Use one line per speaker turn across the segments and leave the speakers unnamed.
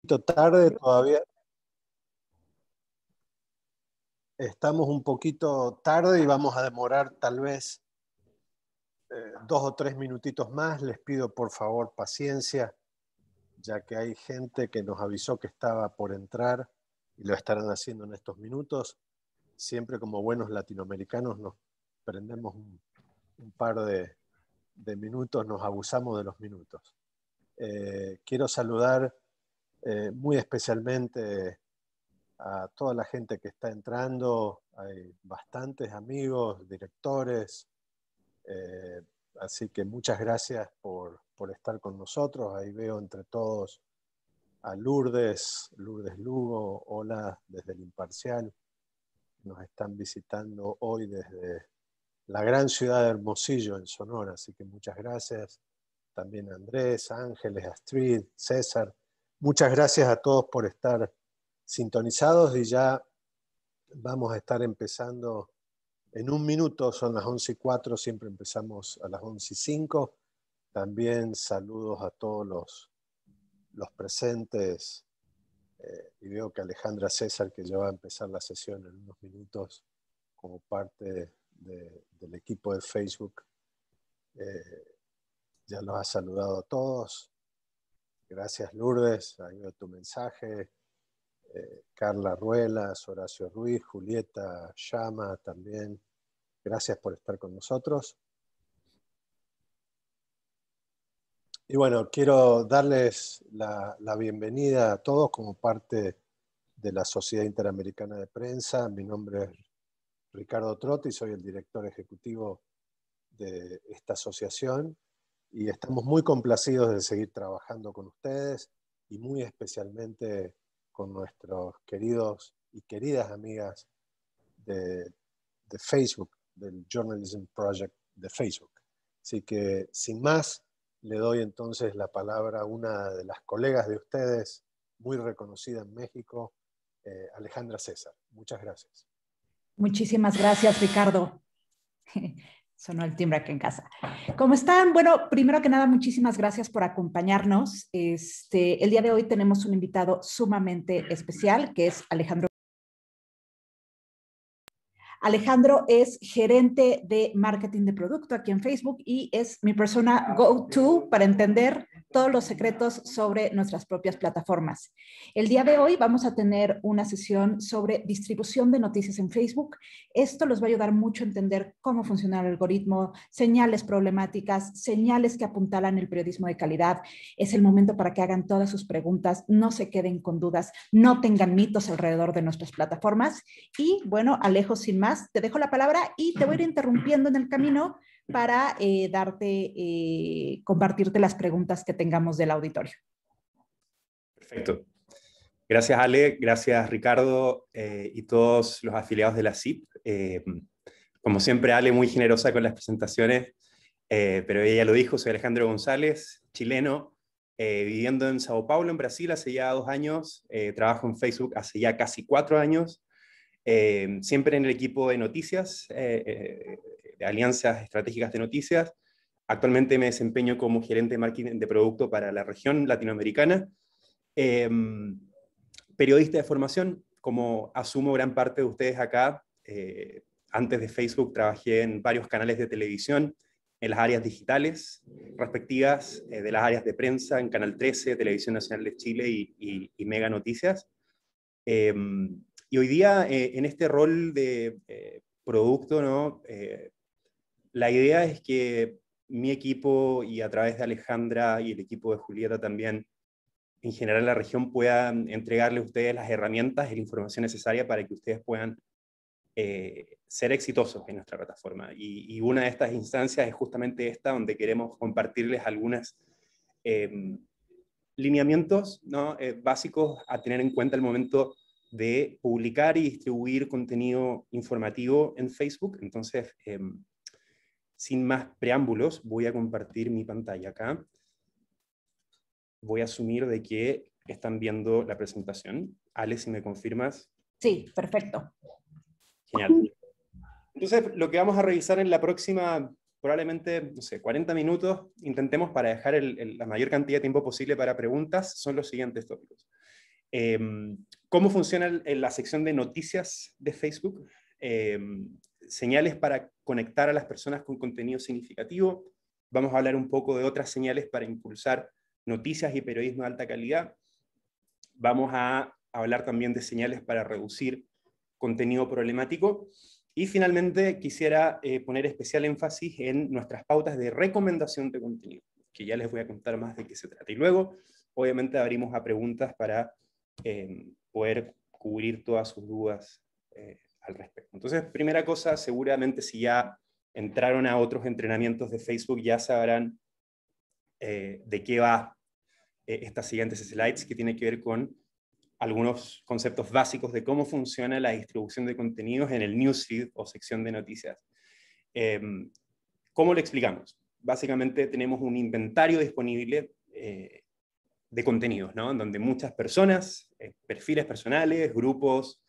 Tarde todavía. Estamos un poquito tarde y vamos a demorar tal vez 2 o 3 minutitos más. Les pido por favor paciencia, ya que hay gente que nos avisó que estaba por entrar y lo estarán haciendo en estos minutos. Siempre como buenos latinoamericanos nos prendemos un par de minutos, nos abusamos de los minutos. Quiero saludar muy especialmente a toda la gente que está entrando. Hay bastantes amigos, directores, así que muchas gracias por estar con nosotros. Ahí veo entre todos a Lourdes Lugo, hola desde el Imparcial. Nos están visitando hoy desde la gran ciudad de Hermosillo, en Sonora, así que muchas gracias. También a Andrés, Ángeles, Astrid, César. Muchas gracias a todos por estar sintonizados y ya vamos a estar empezando en un minuto. Son las 11:04, siempre empezamos a las 11:05. También saludos a todos los presentes y veo que Alejandra César, que ya va a empezar la sesión en unos minutos como parte del equipo de Facebook, ya los ha saludado a todos. Gracias, Lourdes, ahí veo tu mensaje. Carla Ruelas, Horacio Ruiz, Julieta Llama también. Gracias por estar con nosotros. Y bueno, quiero darles la bienvenida a todos como parte de la Sociedad Interamericana de Prensa. Mi nombre es Ricardo Trotti, soy el director ejecutivo de esta asociación y estamos muy complacidos de seguir trabajando con ustedes y muy especialmente con nuestros queridos y queridas amigas de Facebook, del Journalism Project de Facebook. Así que, sin más, le doy entonces la palabra a una de las colegas de ustedes, muy reconocida en México, Alejandra César. Muchas gracias.
Muchísimas gracias, Ricardo. Sonó el timbre aquí en casa. ¿Cómo están? Bueno, primero que nada, muchísimas gracias por acompañarnos. El día de hoy tenemos un invitado sumamente especial, que es Alejandro. Alejandro es gerente de marketing de producto aquí en Facebook y es mi persona go-to para entender todos los secretos sobre nuestras propias plataformas. El día de hoy vamos a tener una sesión sobre distribución de noticias en Facebook. Esto les va a ayudar mucho a entender cómo funciona el algoritmo, señales problemáticas, señales que apuntalan el periodismo de calidad. Es el momento para que hagan todas sus preguntas, no se queden con dudas, no tengan mitos alrededor de nuestras plataformas. Y bueno, Alejo, sin más, te dejo la palabra y te voy a ir interrumpiendo en el camino para compartirte las preguntas que tengamos del auditorio.
Perfecto. Gracias, Ale, gracias, Ricardo, y todos los afiliados de la CIP. Como siempre, Ale, muy generosa con las presentaciones, pero ella lo dijo, soy Alejandro González, chileno, viviendo en Sao Paulo, en Brasil, hace ya 2 años. Trabajo en Facebook hace ya casi 4 años. Siempre en el equipo de noticias, de alianzas estratégicas de noticias. Actualmente me desempeño como gerente de marketing de producto para la región latinoamericana. Periodista de formación, como asumo gran parte de ustedes acá. Antes de Facebook trabajé en varios canales de televisión, en las áreas digitales respectivas, de las áreas de prensa, en Canal 13, Televisión Nacional de Chile y Mega Noticias. Y hoy día, en este rol de producto, ¿no? La idea es que mi equipo, y a través de Alejandra y el equipo de Julieta también, en general la región, pueda entregarle a ustedes las herramientas y la información necesaria para que ustedes puedan ser exitosos en nuestra plataforma. Y una de estas instancias es justamente esta, donde queremos compartirles algunos lineamientos, ¿no? Básicos a tener en cuenta al momento de publicar y distribuir contenido informativo en Facebook. Entonces, sin más preámbulos, voy a compartir mi pantalla acá. Voy a asumir de que están viendo la presentación. Ale, si me confirmas.
Sí, perfecto.
Genial. Entonces, lo que vamos a revisar en la próxima, probablemente, no sé, 40 minutos, intentemos para dejar la mayor cantidad de tiempo posible para preguntas, son los siguientes tópicos. ¿Cómo funciona la sección de noticias de Facebook? Señales para conectar a las personas con contenido significativo. Vamos a hablar un poco de otras señales para impulsar noticias y periodismo de alta calidad. Vamos a hablar también de señales para reducir contenido problemático. Y finalmente quisiera poner especial énfasis en nuestras pautas de recomendación de contenido, que ya les voy a contar más de qué se trata. Y luego, obviamente, abrimos a preguntas para poder cubrir todas sus dudas al respecto. Entonces, primera cosa, seguramente si ya entraron a otros entrenamientos de Facebook, ya sabrán de qué va estas siguientes slides, que tiene que ver con algunos conceptos básicos de cómo funciona la distribución de contenidos en el newsfeed o sección de noticias. ¿Cómo lo explicamos? Básicamente tenemos un inventario disponible de contenidos, ¿no? En donde muchas personas, perfiles personales, grupos,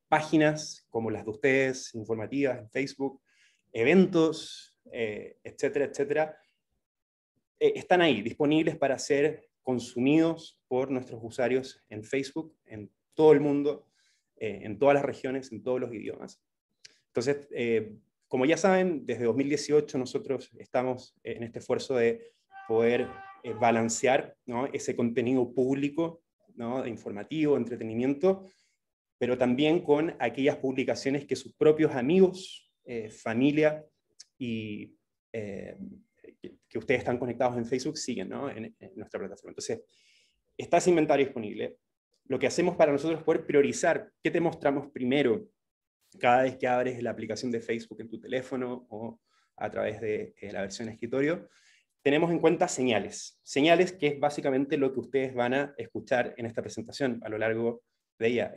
páginas como las de ustedes, informativas en Facebook, eventos, etcétera, etcétera, están ahí, disponibles para ser consumidos por nuestros usuarios en Facebook, en todo el mundo, en todas las regiones, en todos los idiomas. Entonces, como ya saben, desde 2018 nosotros estamos en este esfuerzo de poder balancear, ¿no?, ese contenido público, ¿no?, informativo, entretenimiento, pero también con aquellas publicaciones que sus propios amigos, familia y que ustedes están conectados en Facebook siguen, ¿no?, en nuestra plataforma. Entonces, está ese inventario disponible. Lo que hacemos para nosotros es poder priorizar qué te mostramos primero cada vez que abres la aplicación de Facebook en tu teléfono o a través de la versión escritorio. Tenemos en cuenta señales. Señales que es básicamente lo que ustedes van a escuchar en esta presentación a lo largo de ella.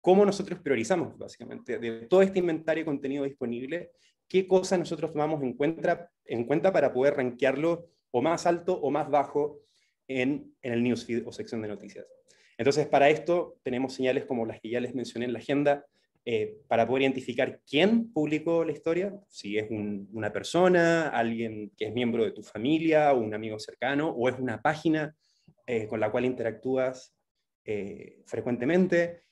¿Cómo nosotros priorizamos, básicamente, de todo este inventario de contenido disponible? ¿Qué cosas nosotros tomamos en cuenta para poder rankearlo o más alto o más bajo en el newsfeed o sección de noticias? Entonces, para esto tenemos señales como las que ya les mencioné en la agenda, para poder identificar quién publicó la historia, si es una persona, alguien que es miembro de tu familia, o un amigo cercano, o es una página con la cual interactúas frecuentemente,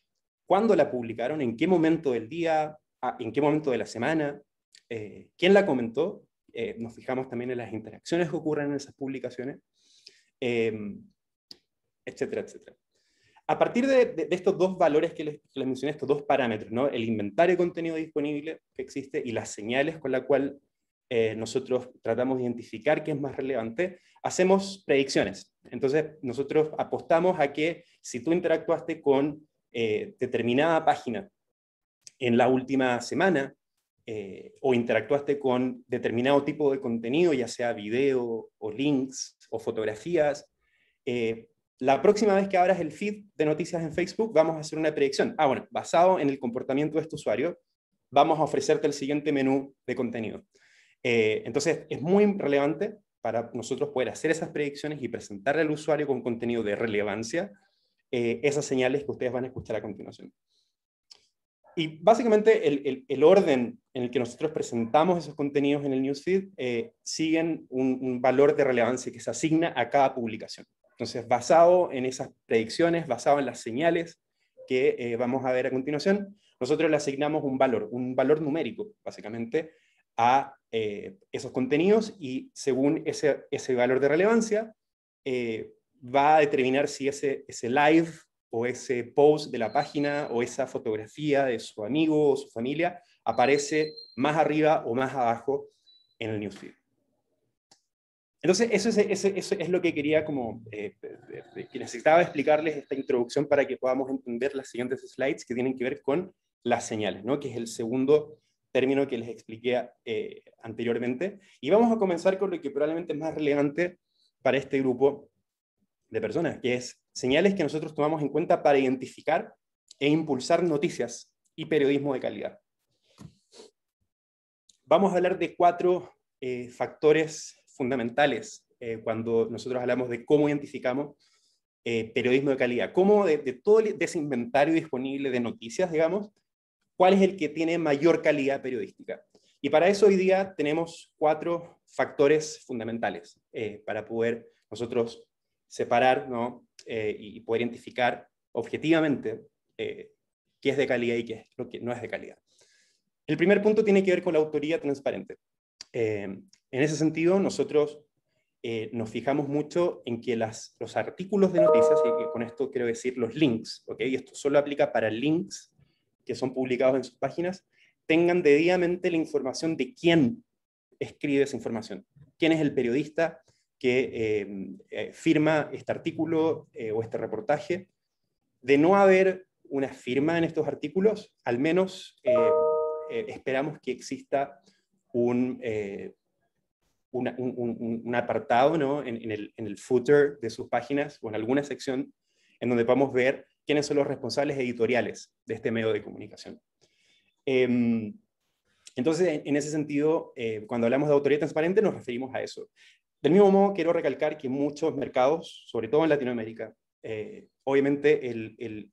cuándo la publicaron, en qué momento del día, en qué momento de la semana, quién la comentó, nos fijamos también en las interacciones que ocurren en esas publicaciones, etcétera, etcétera. A partir de estos dos valores que les mencioné, estos dos parámetros, ¿no?, el inventario de contenido disponible que existe y las señales con la cual nosotros tratamos de identificar qué es más relevante, hacemos predicciones. Entonces, nosotros apostamos a que si tú interactuaste con determinada página en la última semana, o interactuaste con determinado tipo de contenido, ya sea video, o links, o fotografías, la próxima vez que abras el feed de noticias en Facebook, vamos a hacer una predicción. Bueno, basado en el comportamiento de este usuario, vamos a ofrecerte el siguiente menú de contenido. Entonces, es muy relevante para nosotros poder hacer esas predicciones y presentarle al usuario con contenido de relevancia esas señales que ustedes van a escuchar a continuación. Y básicamente el orden en el que nosotros presentamos esos contenidos en el newsfeed siguen un valor de relevancia que se asigna a cada publicación. Entonces, basado en esas predicciones, basado en las señales que vamos a ver a continuación, nosotros le asignamos un valor numérico, básicamente, a esos contenidos, y según ese valor de relevancia, va a determinar si ese live o ese post de la página o esa fotografía de su amigo o su familia aparece más arriba o más abajo en el newsfeed. Entonces, eso es lo que quería que necesitaba explicarles esta introducción para que podamos entender las siguientes slides que tienen que ver con las señales, ¿no?, que es el segundo término que les expliqué anteriormente. Y vamos a comenzar con lo que probablemente es más relevante para este grupo de personas, que es señales que nosotros tomamos en cuenta para identificar e impulsar noticias y periodismo de calidad. Vamos a hablar de 4 factores fundamentales cuando nosotros hablamos de cómo identificamos periodismo de calidad. Cómo de todo ese inventario disponible de noticias, digamos, cuál es el que tiene mayor calidad periodística. Y para eso hoy día tenemos 4 factores fundamentales para poder nosotros separar, ¿no?, y poder identificar objetivamente qué es de calidad y qué es lo que no es de calidad. El primer punto tiene que ver con la autoría transparente. En ese sentido, nosotros nos fijamos mucho en que los artículos de noticias, y con esto quiero decir los links, ¿okay? Y esto solo aplica para links que son publicados en sus páginas, tengan debidamente la información de quién escribe esa información, quién es el periodista que firma este artículo o este reportaje. De no haber una firma en estos artículos, al menos esperamos que exista un apartado, ¿no? en el footer de sus páginas o en alguna sección en donde podamos ver quiénes son los responsables editoriales de este medio de comunicación. Entonces, en ese sentido, cuando hablamos de autoría transparente nos referimos a eso. Del mismo modo, quiero recalcar que muchos mercados, sobre todo en Latinoamérica, obviamente el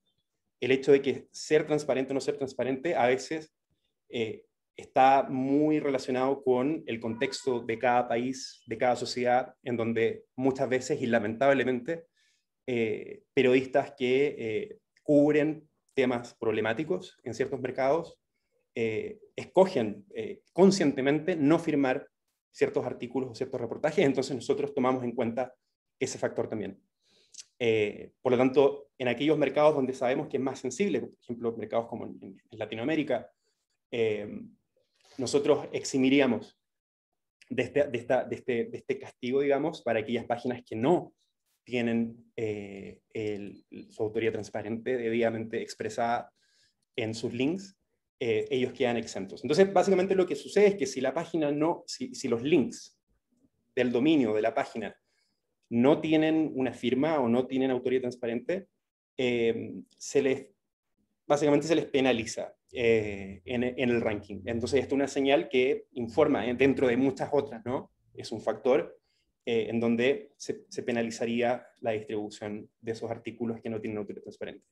hecho de que ser transparente o no ser transparente a veces está muy relacionado con el contexto de cada país, de cada sociedad, en donde muchas veces, y lamentablemente, periodistas que cubren temas problemáticos en ciertos mercados escogen conscientemente no firmar ciertos artículos o ciertos reportajes, entonces nosotros tomamos en cuenta ese factor también. Por lo tanto, en aquellos mercados donde sabemos que es más sensible, por ejemplo, mercados como en Latinoamérica, nosotros eximiríamos de este castigo, digamos, para aquellas páginas que no tienen su autoría transparente debidamente expresada en sus links, ellos quedan exentos. Entonces, básicamente lo que sucede es que si la página si los links del dominio de la página no tienen una firma o no tienen autoría transparente, básicamente se les penaliza en el ranking. Entonces, esto es una señal que informa, dentro de muchas otras, ¿no? Es un factor en donde se penalizaría la distribución de esos artículos que no tienen autoría transparente.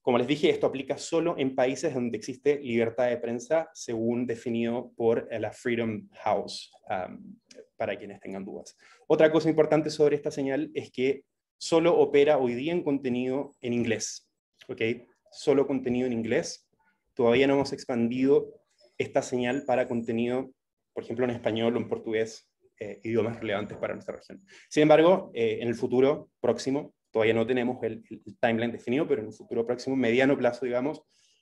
Como les dije, esto aplica solo en países donde existe libertad de prensa, según definido por la Freedom House, para quienes tengan dudas. Otra cosa importante sobre esta señal es que solo opera hoy día en contenido en inglés, ¿ok? Solo contenido en inglés. Todavía no hemos expandido esta señal para contenido, por ejemplo, en español o en portugués, idiomas relevantes para nuestra región. Sin embargo, en el futuro próximo, todavía no tenemos el timeline definido, pero en un futuro próximo, mediano plazo, digamos,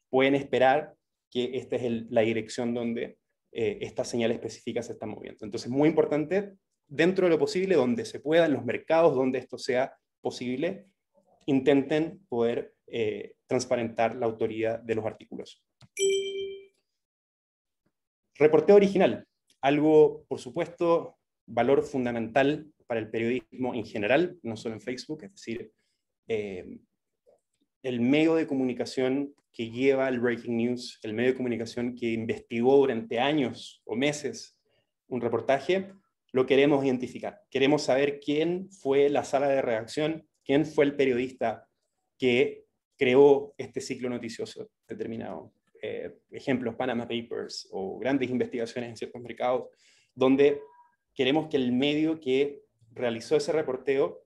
pueden esperar que esta es la dirección donde esta señal específica se está moviendo. Entonces, muy importante, dentro de lo posible, donde se pueda, en los mercados donde esto sea posible, intenten poder transparentar la autoría de los artículos. Reporteo original, algo, por supuesto, valor fundamental para el periodismo en general, no solo en Facebook, es decir, el medio de comunicación que lleva el breaking news, el medio de comunicación que investigó durante años o meses un reportaje, lo queremos identificar. Queremos saber quién fue la sala de redacción, quién fue el periodista que creó este ciclo noticioso determinado. Ejemplos, Panama Papers o grandes investigaciones en ciertos mercados, donde queremos que el medio que realizó ese reporteo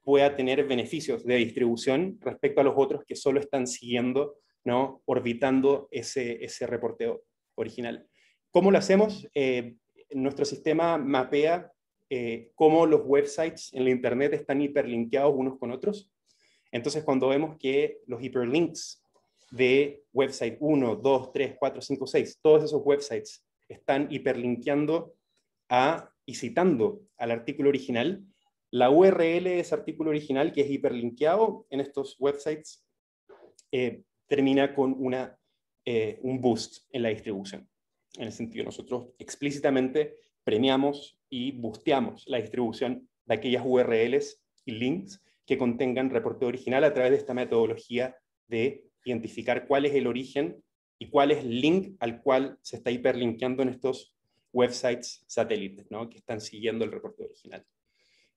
pueda tener beneficios de distribución respecto a los otros que solo están siguiendo, ¿no? Orbitando ese reporteo original. ¿Cómo lo hacemos? Nuestro sistema mapea cómo los websites en la internet están hiperlinkeados unos con otros. Entonces, cuando vemos que los hiperlinks de website 1, 2, 3, 4, 5, 6, todos esos websites están hiperlinkeando y citando al artículo original, la URL de ese artículo original que es hiperlinkeado en estos websites termina con un boost en la distribución. En el sentido, nosotros explícitamente premiamos y boosteamos la distribución de aquellas URLs y links que contengan reporteo original a través de esta metodología de identificar cuál es el origen y cuál es el link al cual se está hiperlinkeando en estos websites satélites, ¿no? Que están siguiendo el reporteo original.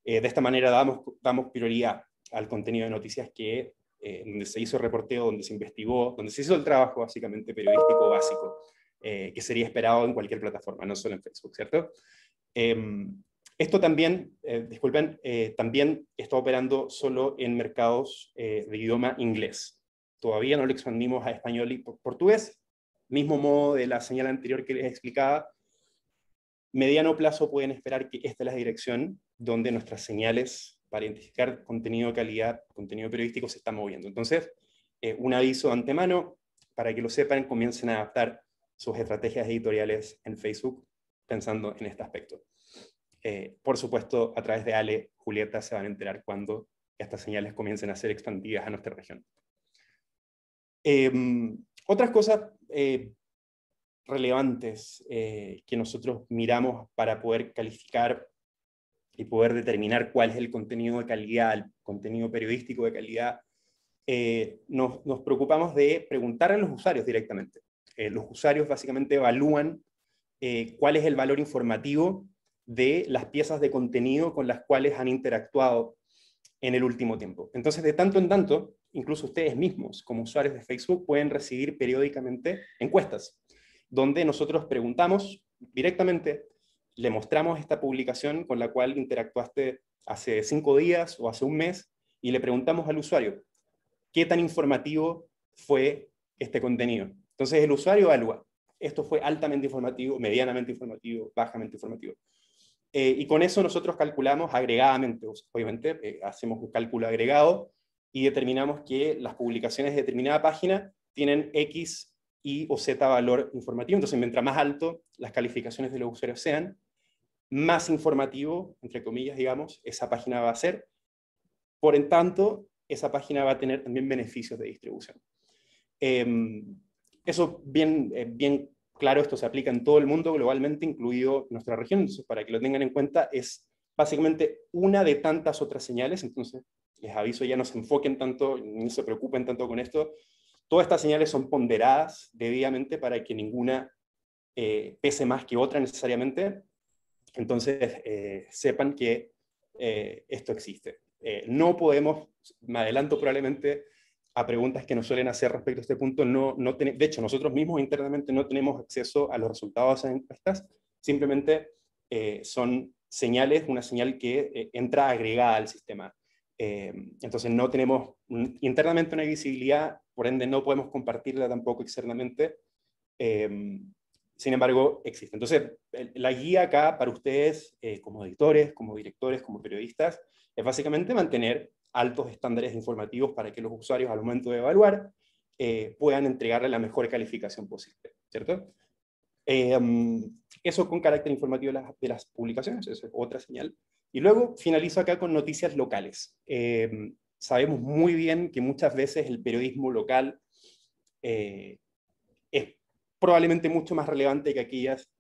De esta manera damos prioridad al contenido de noticias donde se hizo el reporteo, donde se investigó, donde se hizo el trabajo básicamente periodístico básico, que sería esperado en cualquier plataforma, no solo en Facebook, ¿cierto? Esto Esto también, disculpen, también está operando solo en mercados de idioma inglés. Todavía no lo expandimos a español y portugués. Mismo modo de la señal anterior que les explicaba, mediano plazo pueden esperar que esta es la dirección donde nuestras señales para identificar contenido de calidad, contenido periodístico se están moviendo. Entonces, un aviso de antemano, para que lo sepan, comiencen a adaptar sus estrategias editoriales en Facebook pensando en este aspecto. Por supuesto, a través de Ale, Julieta se van a enterar cuando estas señales comiencen a ser expandidas a nuestra región. Otras cosas relevantes que nosotros miramos para poder calificar y poder determinar cuál es el contenido de calidad, el contenido periodístico de calidad, nos preocupamos de preguntar a los usuarios directamente. Los usuarios básicamente evalúan cuál es el valor informativo de las piezas de contenido con las cuales han interactuado en el último tiempo. Entonces, de tanto en tanto, incluso ustedes mismos, como usuarios de Facebook, pueden recibir periódicamente encuestas, donde nosotros preguntamos directamente, le mostramos esta publicación con la cual interactuaste hace 5 días o hace un mes, y le preguntamos al usuario, ¿qué tan informativo fue este contenido? Entonces el usuario evalúa, esto fue altamente informativo, medianamente informativo, bajamente informativo. Y con eso nosotros calculamos agregadamente, obviamente, hacemos un cálculo agregado y determinamos que las publicaciones de determinada página tienen X, Y o Z valor informativo. Entonces, mientras más alto las calificaciones de los usuarios sean, más informativo, entre comillas, digamos, esa página va a ser. Por en tanto, esa página va a tener también beneficios de distribución. Eso bien claro, esto se aplica en todo el mundo globalmente, incluido nuestra región. Entonces, para que lo tengan en cuenta, es básicamente una de tantas otras señales. Entonces, les aviso, ya no se enfoquen tanto, no se preocupen tanto con esto. Todas estas señales son ponderadas debidamente para que ninguna pese más que otra necesariamente. Entonces, sepan que esto existe. No podemos, me adelanto probablemente a preguntas que nos suelen hacer respecto a este punto, de hecho, nosotros mismos internamente no tenemos acceso a los resultados de esas encuestas, simplemente son señales, una señal que entra agregada al sistema. Entonces no tenemos internamente una visibilidad, por ende no podemos compartirla tampoco externamente, sin embargo existe. Entonces la guía acá para ustedes como editores, como directores, como periodistas, es básicamente mantener altos estándares informativos para que los usuarios al momento de evaluar puedan entregarle la mejor calificación posible, ¿cierto? Eso con carácter informativo de las publicaciones, eso es otra señal. Y luego finalizo acá con noticias locales. Sabemos muy bien que muchas veces el periodismo local es probablemente mucho más relevante que aquellas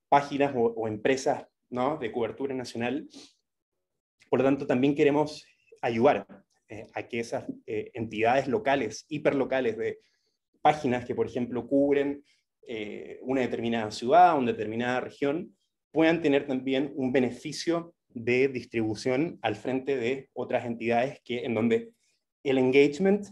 páginas o empresas, ¿no?, de cobertura nacional. Por lo tanto, también queremos ayudar a que esas entidades locales, hiperlocales de páginas que, por ejemplo, cubren una determinada ciudad, una determinada región, puedan tener también un beneficio de distribución al frente de otras entidades en donde el engagement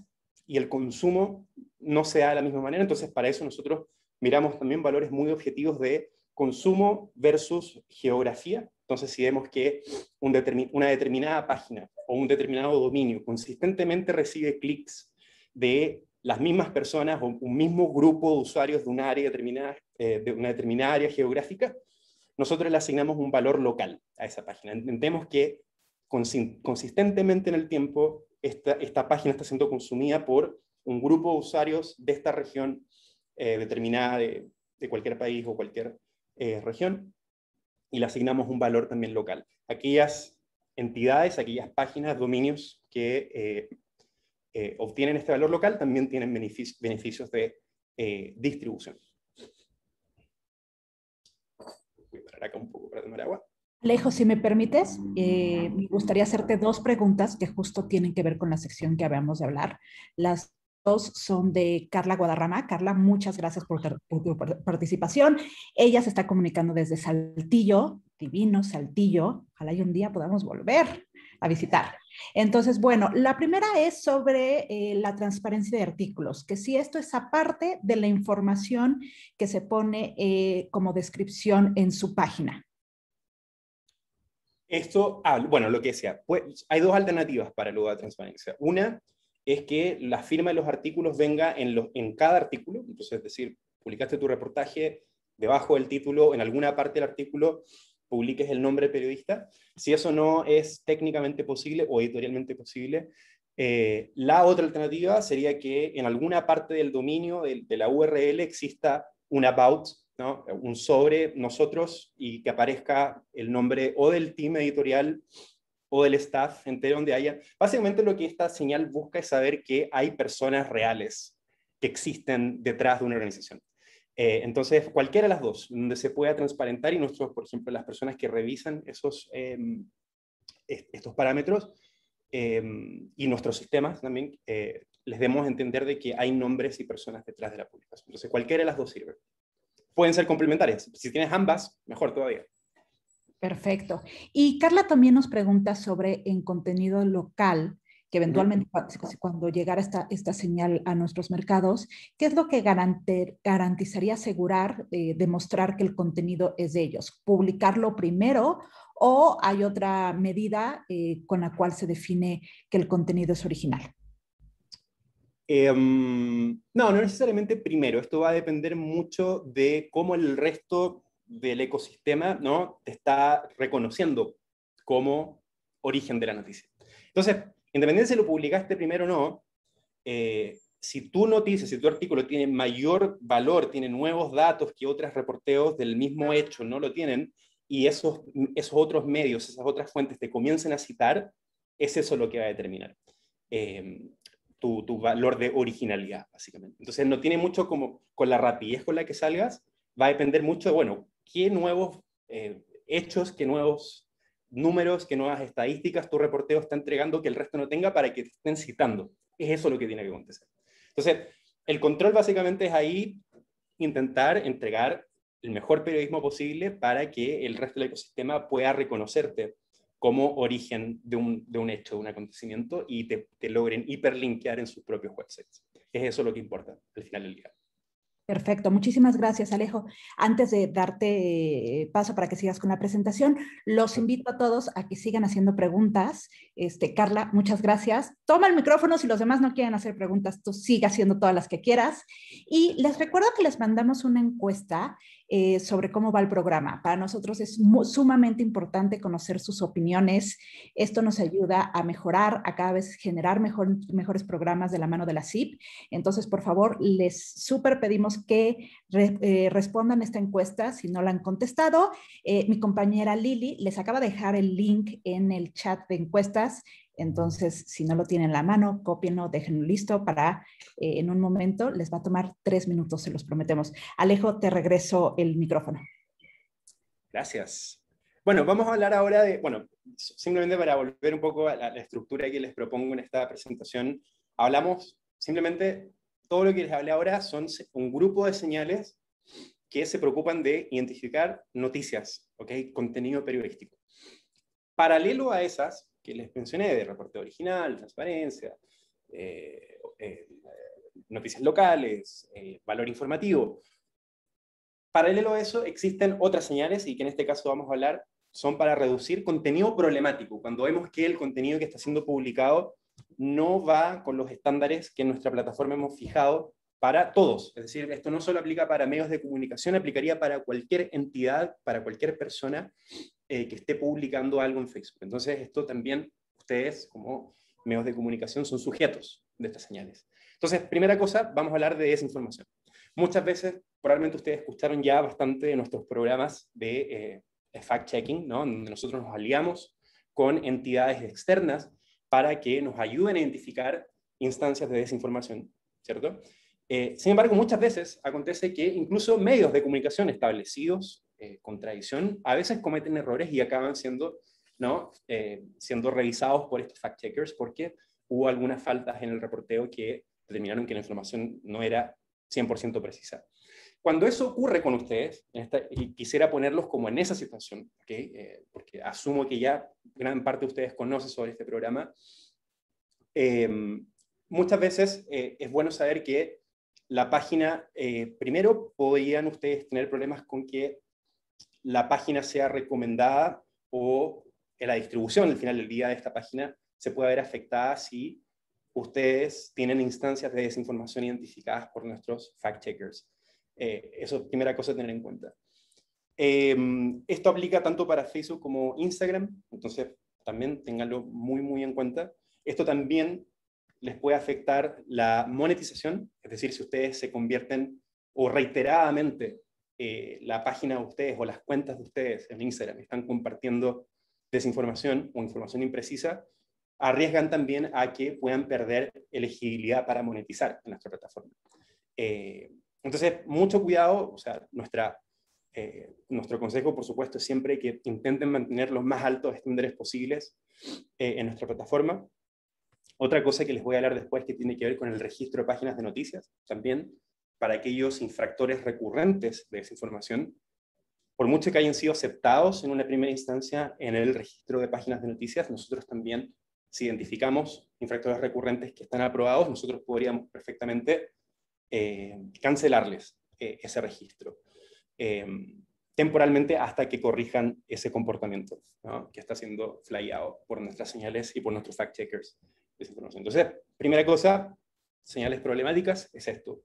y el consumo no se da de la misma manera. Entonces, para eso nosotros miramos también valores muy objetivos de consumo versus geografía. Entonces, si vemos que una determinada página o un determinado dominio consistentemente recibe clics de las mismas personas o un mismo grupo de usuarios de una área determinada, de una determinada área geográfica, nosotros le asignamos un valor local a esa página. Entendemos que consistentemente en el tiempo esta página está siendo consumida por un grupo de usuarios de esta región determinada de cualquier país o cualquier región, y le asignamos un valor también local. Aquellas entidades, aquellas páginas, dominios que obtienen este valor local también tienen beneficios de distribución. Voy a parar acá un poco para tomar agua.
Alejo, si me permites, me gustaría hacerte 2 preguntas que justo tienen que ver con la sección que habíamos de hablar. Las 2 son de Carla Guadarrama. Carla, muchas gracias por tu participación. Ella se está comunicando desde Saltillo, divino Saltillo. Ojalá y un día podamos volver a visitar. Entonces, bueno, la primera es sobre la transparencia de artículos, que si esto es aparte de la información que se pone como descripción en su página.
Esto, bueno, lo que decía, pues, hay dos alternativas para luego de transparencia. Una es que la firma de los artículos venga en cada artículo, entonces, es decir, publicaste tu reportaje, debajo del título, en alguna parte del artículo, publiques el nombre del periodista. Si eso no es técnicamente posible o editorialmente posible, la otra alternativa sería que en alguna parte del dominio de la URL exista un about, ¿no? Un sobre nosotros y que aparezca el nombre o del team editorial o del staff entero donde haya. Básicamente lo que esta señal busca es saber que hay personas reales que existen detrás de una organización. Entonces, cualquiera de las dos, donde se pueda transparentar y nosotros, por ejemplo, las personas que revisan estos parámetros y nuestros sistemas también, les demos a entender de que hay nombres y personas detrás de la publicación. Entonces, cualquiera de las dos sirve. Pueden ser complementarias. Si tienes ambas, mejor todavía.
Perfecto. Y Carla también nos pregunta sobre en contenido local, que eventualmente cuando llegara esta señal a nuestros mercados, ¿qué es lo que garantizaría asegurar, demostrar que el contenido es de ellos? ¿Publicarlo primero o hay otra medida con la cual se define que el contenido es original?
No necesariamente primero. Esto va a depender mucho de cómo el resto del ecosistema, ¿no?, te está reconociendo como origen de la noticia. Entonces, independientemente si lo publicaste primero o no, si tu noticia, si tu artículo tiene mayor valor, tiene nuevos datos que otros reporteos del mismo hecho no lo tienen, y esos otros medios, esas otras fuentes te comiencen a citar, es eso lo que va a determinar tu valor de originalidad, básicamente. Entonces, no tiene mucho como con la rapidez con la que salgas, va a depender mucho de, bueno, qué nuevos hechos, qué nuevos números, qué nuevas estadísticas tu reporteo está entregando que el resto no tenga para que te estén citando. Es eso lo que tiene que acontecer. Entonces, el control básicamente es ahí intentar entregar el mejor periodismo posible para que el resto del ecosistema pueda reconocerte como origen de un hecho, de un acontecimiento, y te logren hiperlinkear en sus propios websites. Es eso lo que importa al final del día.
Perfecto, muchísimas gracias, Alejo. Antes de darte paso para que sigas con la presentación, los invito a todos a que sigan haciendo preguntas. Carla, muchas gracias. Toma el micrófono si los demás no quieren hacer preguntas, tú sigue haciendo todas las que quieras. Y les recuerdo que les mandamos una encuesta sobre cómo va el programa. Para nosotros es sumamente importante conocer sus opiniones. Esto nos ayuda a mejorar, a cada vez generar mejores programas de la mano de la CIP. Entonces, por favor, les súper pedimos que respondan esta encuesta si no la han contestado. Mi compañera Lili les acaba de dejar el link en el chat de encuestas. Entonces, si no lo tienen en la mano, cópienlo, déjenlo listo para en un momento. Les va a tomar 3 minutos, se los prometemos. Alejo, te regreso el micrófono.
Gracias. Bueno, vamos a hablar ahora de, bueno, simplemente para volver un poco a la estructura que les propongo en esta presentación, hablamos simplemente, todo lo que les hablé ahora son un grupo de señales que se preocupan de identificar noticias, ¿ok? Contenido periodístico. Paralelo a esas que les mencioné, de reporteo original, transparencia, noticias locales, valor informativo. Paralelo a eso, existen otras señales, y que en este caso vamos a hablar, son para reducir contenido problemático. Cuando vemos que el contenido que está siendo publicado no va con los estándares que en nuestra plataforma hemos fijado para todos. Es decir, esto no solo aplica para medios de comunicación, aplicaría para cualquier entidad, para cualquier persona que esté publicando algo en Facebook. Entonces, esto también, ustedes como medios de comunicación son sujetos de estas señales. Entonces, primera cosa, vamos a hablar de desinformación. Muchas veces, probablemente ustedes escucharon ya bastante de nuestros programas de fact-checking, ¿no?, donde nosotros nos aliamos con entidades externas para que nos ayuden a identificar instancias de desinformación, ¿cierto? Sin embargo, muchas veces acontece que incluso medios de comunicación establecidos con tradición a veces cometen errores y acaban siendo, ¿no?, siendo revisados por estos fact-checkers porque hubo algunas faltas en el reporteo que determinaron que la información no era 100% precisa. Cuando eso ocurre con ustedes, y quisiera ponerlos como en esa situación, ¿okay? Porque asumo que ya gran parte de ustedes conocen sobre este programa, muchas veces es bueno saber que la página, primero podrían ustedes tener problemas con que la página sea recomendada o la distribución al final del día de esta página se puede ver afectada si ustedes tienen instancias de desinformación identificadas por nuestros fact-checkers. Eso es primera cosa a tener en cuenta. Esto aplica tanto para Facebook como Instagram, entonces también ténganlo muy, muy en cuenta. Esto también les puede afectar la monetización, es decir, si ustedes se convierten o reiteradamente la página de ustedes o las cuentas de ustedes en Instagram están compartiendo desinformación o información imprecisa, arriesgan también a que puedan perder elegibilidad para monetizar en nuestra plataforma. Entonces, mucho cuidado, o sea, nuestro consejo, por supuesto, es siempre que intenten mantener los más altos estándares posibles en nuestra plataforma. Otra cosa que les voy a hablar después que tiene que ver con el registro de páginas de noticias, también para aquellos infractores recurrentes de desinformación, por mucho que hayan sido aceptados en una primera instancia en el registro de páginas de noticias, nosotros también, si identificamos infractores recurrentes que están aprobados, nosotros podríamos perfectamente cancelarles ese registro temporalmente hasta que corrijan ese comportamiento, ¿no?, que está siendo flagueado por nuestras señales y por nuestros fact-checkers de desinformación. Entonces, primera cosa, señales problemáticas, es esto.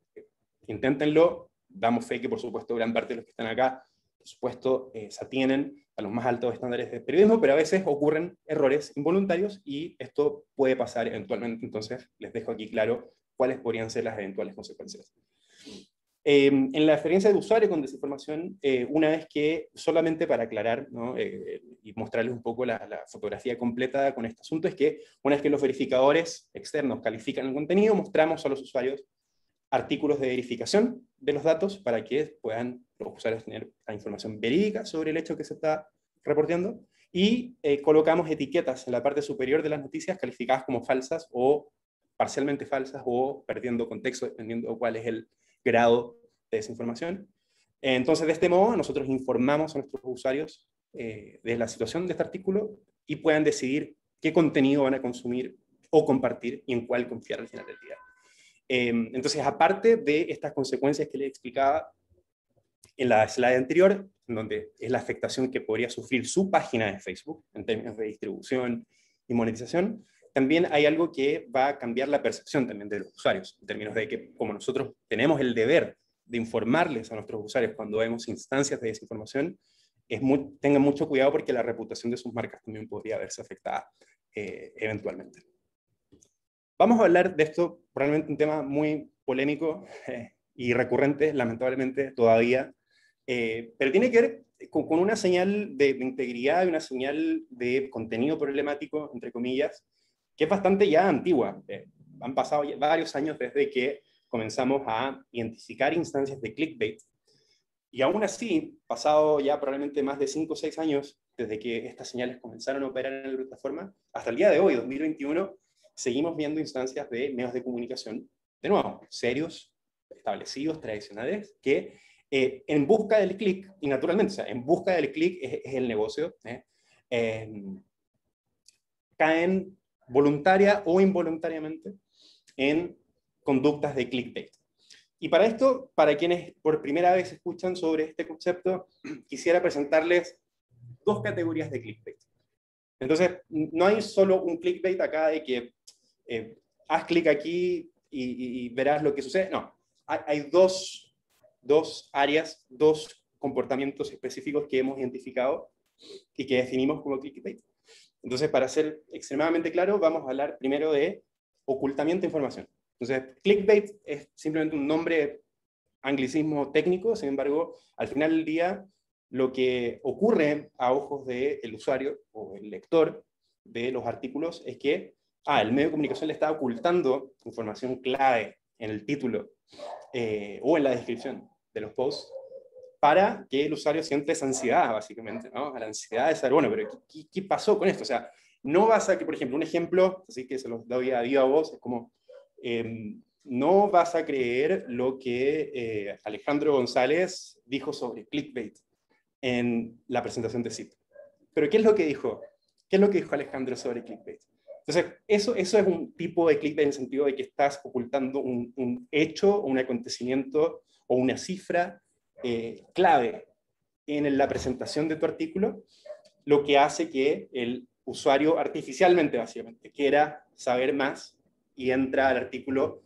Inténtenlo, damos fe que por supuesto gran parte de los que están acá, por supuesto, se atienen a los más altos estándares de periodismo, pero a veces ocurren errores involuntarios y esto puede pasar eventualmente. Entonces, les dejo aquí claro cuáles podrían ser las eventuales consecuencias. En la experiencia de usuario con desinformación, una vez que, solamente para aclarar, ¿no?, y mostrarles un poco la fotografía completa con este asunto, es que una vez que los verificadores externos califican el contenido, mostramos a los usuarios artículos de verificación de los datos para que puedan los usuarios tener la información verídica sobre el hecho que se está reportando, y colocamos etiquetas en la parte superior de las noticias calificadas como falsas o parcialmente falsas o perdiendo contexto, dependiendo de cuál es el grado de desinformación. Entonces, de este modo, nosotros informamos a nuestros usuarios de la situación de este artículo y puedan decidir qué contenido van a consumir o compartir y en cuál confiar al final del día. Entonces, aparte de estas consecuencias que les explicaba en la slide anterior, en donde es la afectación que podría sufrir su página de Facebook en términos de distribución y monetización, también hay algo que va a cambiar la percepción también de los usuarios, en términos de que como nosotros tenemos el deber de informarles a nuestros usuarios cuando vemos instancias de desinformación, tengan mucho cuidado porque la reputación de sus marcas también podría verse afectada eventualmente. Vamos a hablar de esto, probablemente un tema muy polémico y recurrente, lamentablemente, todavía, pero tiene que ver con una señal de integridad y una señal de contenido problemático, entre comillas, que es bastante ya antigua. Han pasado ya varios años desde que comenzamos a identificar instancias de clickbait, y aún así, pasado ya probablemente más de 5 o 6 años desde que estas señales comenzaron a operar en la plataforma, hasta el día de hoy, 2021, seguimos viendo instancias de medios de comunicación, de nuevo, serios, establecidos, tradicionales, que en busca del clic, y naturalmente, o sea, en busca del clic es el negocio, caen voluntaria o involuntariamente en conductas de clickbait. Y para esto, para quienes por primera vez escuchan sobre este concepto, quisiera presentarles 2 categorías de clickbait. Entonces, no hay solo un clickbait acá de que haz clic aquí y verás lo que sucede. No, hay dos áreas, 2 comportamientos específicos que hemos identificado y que definimos como clickbait. Entonces, para ser extremadamente claro, vamos a hablar primero de ocultamiento de información. Entonces, clickbait es simplemente un nombre anglicismo técnico, sin embargo, al final del día, lo que ocurre a ojos del usuario o el lector de los artículos es que el medio de comunicación le está ocultando información clave en el título o en la descripción de los posts para que el usuario sienta esa ansiedad, básicamente, ¿no? La ansiedad de saber, bueno, pero ¿qué pasó con esto? O sea, no vas a que, por ejemplo, un ejemplo, así que se los doy a viva voz, es como, no vas a creer lo que Alejandro González dijo sobre clickbait en la presentación de CIP. Pero ¿qué es lo que dijo? ¿Qué es lo que dijo Alejandro sobre clickbait? Entonces, eso es un tipo de clickbait en el sentido de que estás ocultando un hecho, un acontecimiento o una cifra clave en la presentación de tu artículo lo que hace que el usuario artificialmente, básicamente, quiera saber más y entra al artículo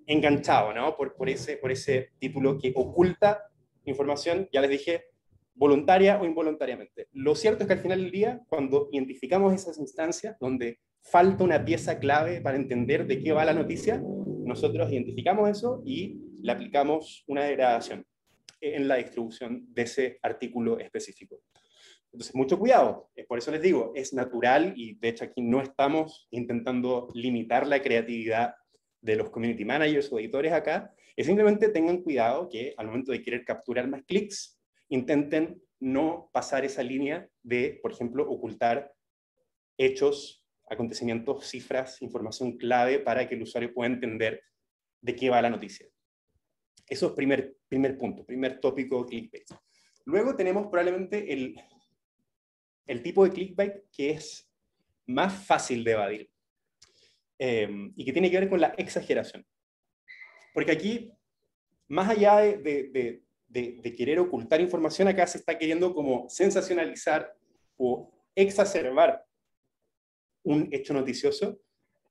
enganchado, ¿no? Por ese título que oculta información, ya les dije, voluntaria o involuntariamente. Lo cierto es que al final del día, cuando identificamos esas instancias donde falta una pieza clave para entender de qué va la noticia, nosotros identificamos eso y le aplicamos una degradación en la distribución de ese artículo específico. Entonces, mucho cuidado. Por eso les digo, es natural y de hecho aquí no estamos intentando limitar la creatividad de los community managers o editores acá, es simplemente tengan cuidado que al momento de querer capturar más clics, intenten no pasar esa línea de, por ejemplo, ocultar hechos, acontecimientos, cifras, información clave para que el usuario pueda entender de qué va la noticia. Eso es primer punto, primer tópico clickbait. Luego tenemos probablemente el tipo de clickbait que es más fácil de evadir y que tiene que ver con la exageración. Porque aquí, más allá de querer ocultar información, acá se está queriendo como sensacionalizar o exacerbar un hecho noticioso,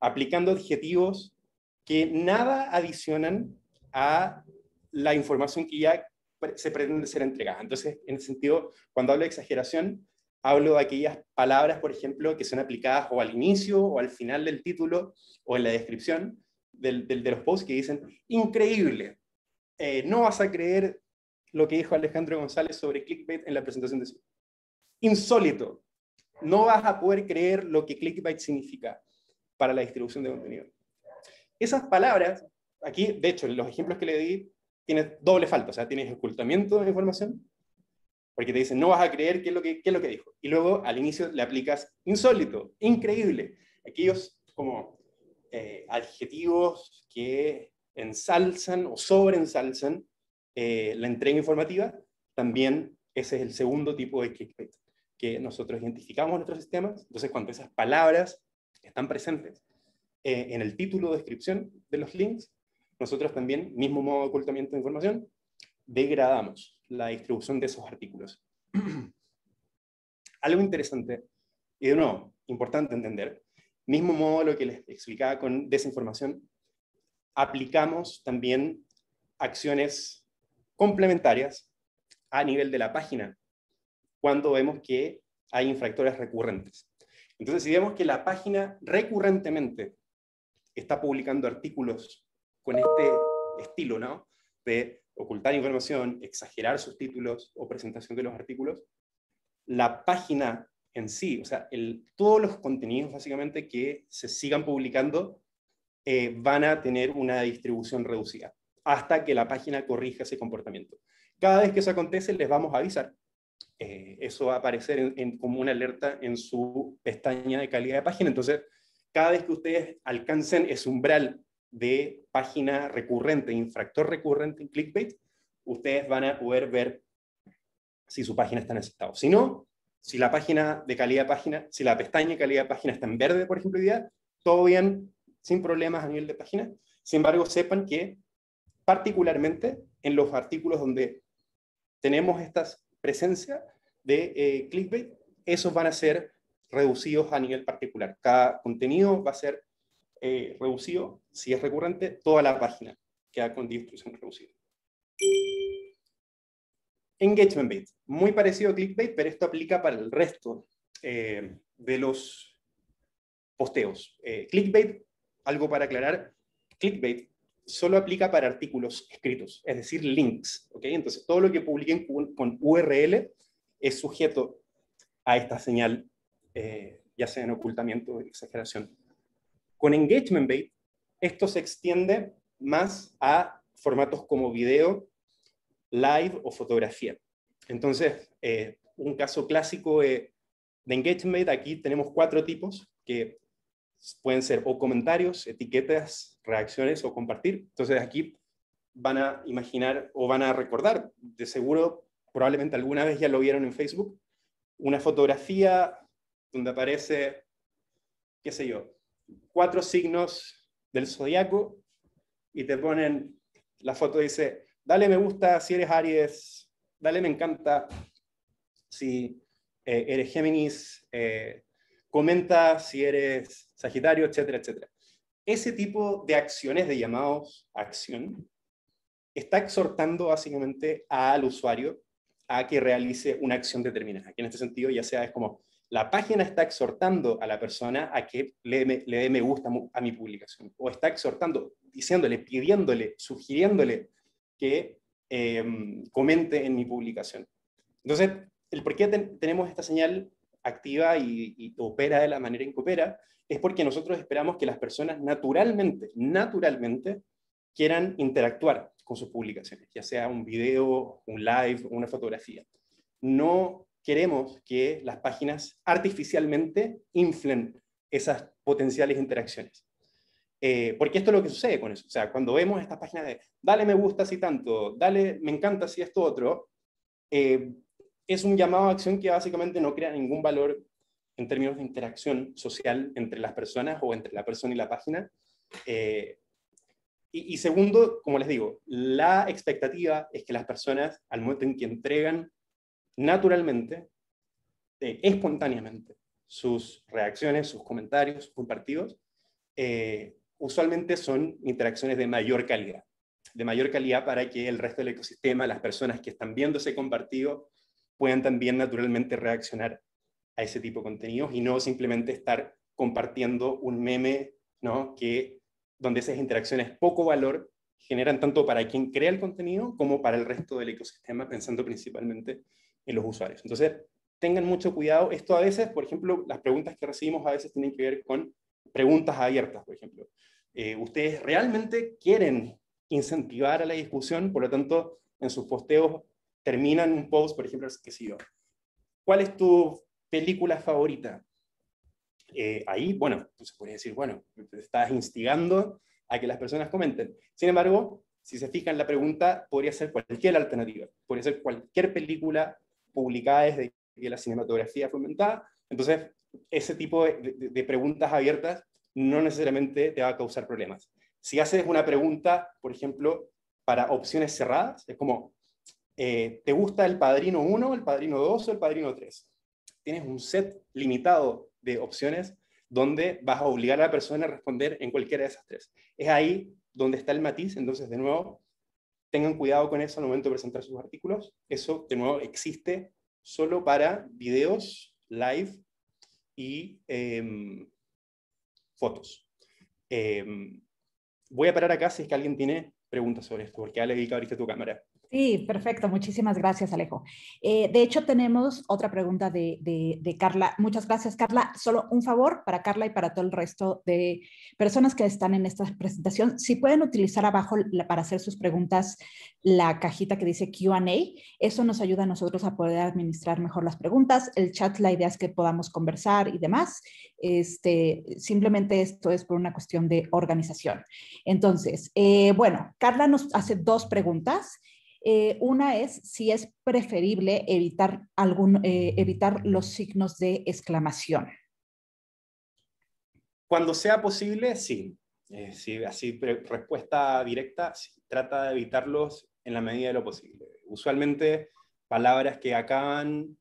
aplicando adjetivos que nada adicionan a la información que ya se pretende ser entregada. Entonces, en ese sentido, cuando hablo de exageración, hablo de aquellas palabras, por ejemplo, que son aplicadas o al inicio o al final del título o en la descripción de los posts que dicen, increíble, no vas a creer lo que dijo Alejandro González sobre clickbait en la presentación de su. Insólito, no vas a poder creer lo que clickbait significa para la distribución de contenido. Esas palabras, aquí, de hecho, los ejemplos que le di, tienes doble falta, o sea, tienes ocultamiento de información, porque te dicen, no vas a creer qué es lo que dijo. Y luego, al inicio, le aplicas insólito, increíble. Aquellos como adjetivos que ensalzan o sobreensalzan la entrega informativa, también ese es el segundo tipo de clickbait que nosotros identificamos en nuestros sistemas. Entonces, cuando esas palabras están presentes en el título o descripción de los links, nosotros también, mismo modo de ocultamiento de información, degradamos la distribución de esos artículos. Algo interesante, y de nuevo, importante entender, mismo modo lo que les explicaba con desinformación, aplicamos también acciones complementarias a nivel de la página, cuando vemos que hay infractores recurrentes. Entonces, si vemos que la página recurrentemente está publicando artículos con este estilo, ¿no? De ocultar información, exagerar sus títulos o presentación de los artículos, la página en sí, o sea, todos los contenidos básicamente que se sigan publicando van a tener una distribución reducida, hasta que la página corrija ese comportamiento. Cada vez que eso acontece, les vamos a avisar. Eso va a aparecer como una alerta en su pestaña de calidad de página. Entonces, cada vez que ustedes alcancen ese umbral de página recurrente, infractor recurrente en clickbait, ustedes van a poder ver si su página está en ese estado. Si no, si la página de calidad de página, si la pestaña de calidad de página está en verde, por ejemplo, hoy día, todo bien, sin problemas a nivel de página. Sin embargo, sepan que particularmente en los artículos donde tenemos esta presencia de clickbait, esos van a ser reducidos a nivel particular. Cada contenido va a ser reducido, si es recurrente, toda la página queda con distribución reducida. Engagement bait, muy parecido a clickbait, pero esto aplica para el resto de los posteos. Clickbait, algo para aclarar, clickbait solo aplica para artículos escritos, es decir, links. ¿Okay? Entonces, todo lo que publiquen con URL es sujeto a esta señal, ya sea en ocultamiento o exageración. Con engagement bait, esto se extiende más a formatos como video, live o fotografía. Entonces, un caso clásico de engagement bait, aquí tenemos 4 tipos que pueden ser o comentarios, etiquetas, reacciones o compartir. Entonces aquí van a imaginar o van a recordar, de seguro, probablemente alguna vez ya lo vieron en Facebook, una fotografía donde aparece, qué sé yo, 4 signos del zodiaco y te ponen, la foto dice, dale me gusta si eres Aries, dale me encanta si eres Géminis, comenta si eres Sagitario, etcétera, etcétera. Ese tipo de acciones, de llamados a acción, está exhortando básicamente al usuario a que realice una acción determinada. Aquí en este sentido ya sea es como la página está exhortando a la persona a que le dé me gusta a mi publicación, o está exhortando, diciéndole, pidiéndole, sugiriéndole que comente en mi publicación. Entonces, el por qué tenemos esta señal activa y opera de la manera en que opera es porque nosotros esperamos que las personas naturalmente quieran interactuar con sus publicaciones, ya sea un video, un live, una fotografía. No queremos que las páginas artificialmente inflen esas potenciales interacciones. Porque esto es lo que sucede con eso. O sea, cuando vemos estas páginas de dale me gusta si tanto, dale me encanta si esto otro, es un llamado a acción que básicamente no crea ningún valor en términos de interacción social entre las personas o entre la persona y la página. Y segundo, como les digo, la expectativa es que las personas, al momento en que entregan naturalmente, espontáneamente, sus reacciones, sus comentarios, sus compartidos, usualmente son interacciones de mayor calidad para que el resto del ecosistema, las personas que están viendo ese compartido, puedan también naturalmente reaccionar a ese tipo de contenidos y no simplemente estar compartiendo un meme, ¿no? Donde esas interacciones poco valor generan tanto para quien crea el contenido como para el resto del ecosistema, pensando principalmente en los usuarios. Entonces, tengan mucho cuidado. Esto a veces, por ejemplo, las preguntas que recibimos a veces tienen que ver con preguntas abiertas, por ejemplo. Ustedes realmente quieren incentivar a la discusión, por lo tanto, en sus posteos terminan un post, por ejemplo, qué sé yo, ¿cuál es tu película favorita? Ahí, bueno, se podría decir, bueno, estás instigando a que las personas comenten. Sin embargo, si se fijan, la pregunta podría ser cualquier alternativa, podría ser cualquier película publicada desde que la cinematografía fue inventada. Entonces, ese tipo de preguntas abiertas no necesariamente te va a causar problemas. Si haces una pregunta, por ejemplo, para opciones cerradas, es como, ¿te gusta el Padrino 1, el Padrino 2 o el Padrino 3? Tienes un set limitado de opciones donde vas a obligar a la persona a responder en cualquiera de esas tres. Es ahí donde está el matiz. Entonces, de nuevo, tengan cuidado con eso al momento de presentar sus artículos. Eso, de nuevo, existe solo para videos, live y fotos. Voy a parar acá si es que alguien tiene preguntas sobre esto, porque ya le vi que abriste tu cámara.
Sí, perfecto. Muchísimas gracias, Alejo. De hecho, tenemos otra pregunta de Carla. Muchas gracias, Carla. Solo un favor para Carla y para todo el resto de personas que están en esta presentación. Si pueden utilizar abajo para hacer sus preguntas la cajita que dice Q&A, eso nos ayuda a nosotros a poder administrar mejor las preguntas. El chat, la idea es que podamos conversar y demás. Simplemente esto es por una cuestión de organización. Entonces, bueno, Carla nos hace dos preguntas. Una es si es preferible evitar los signos de exclamación.
Cuando sea posible, sí. Sí, así, respuesta directa, sí, trata de evitarlos en la medida de lo posible. Usualmente, palabras que acaban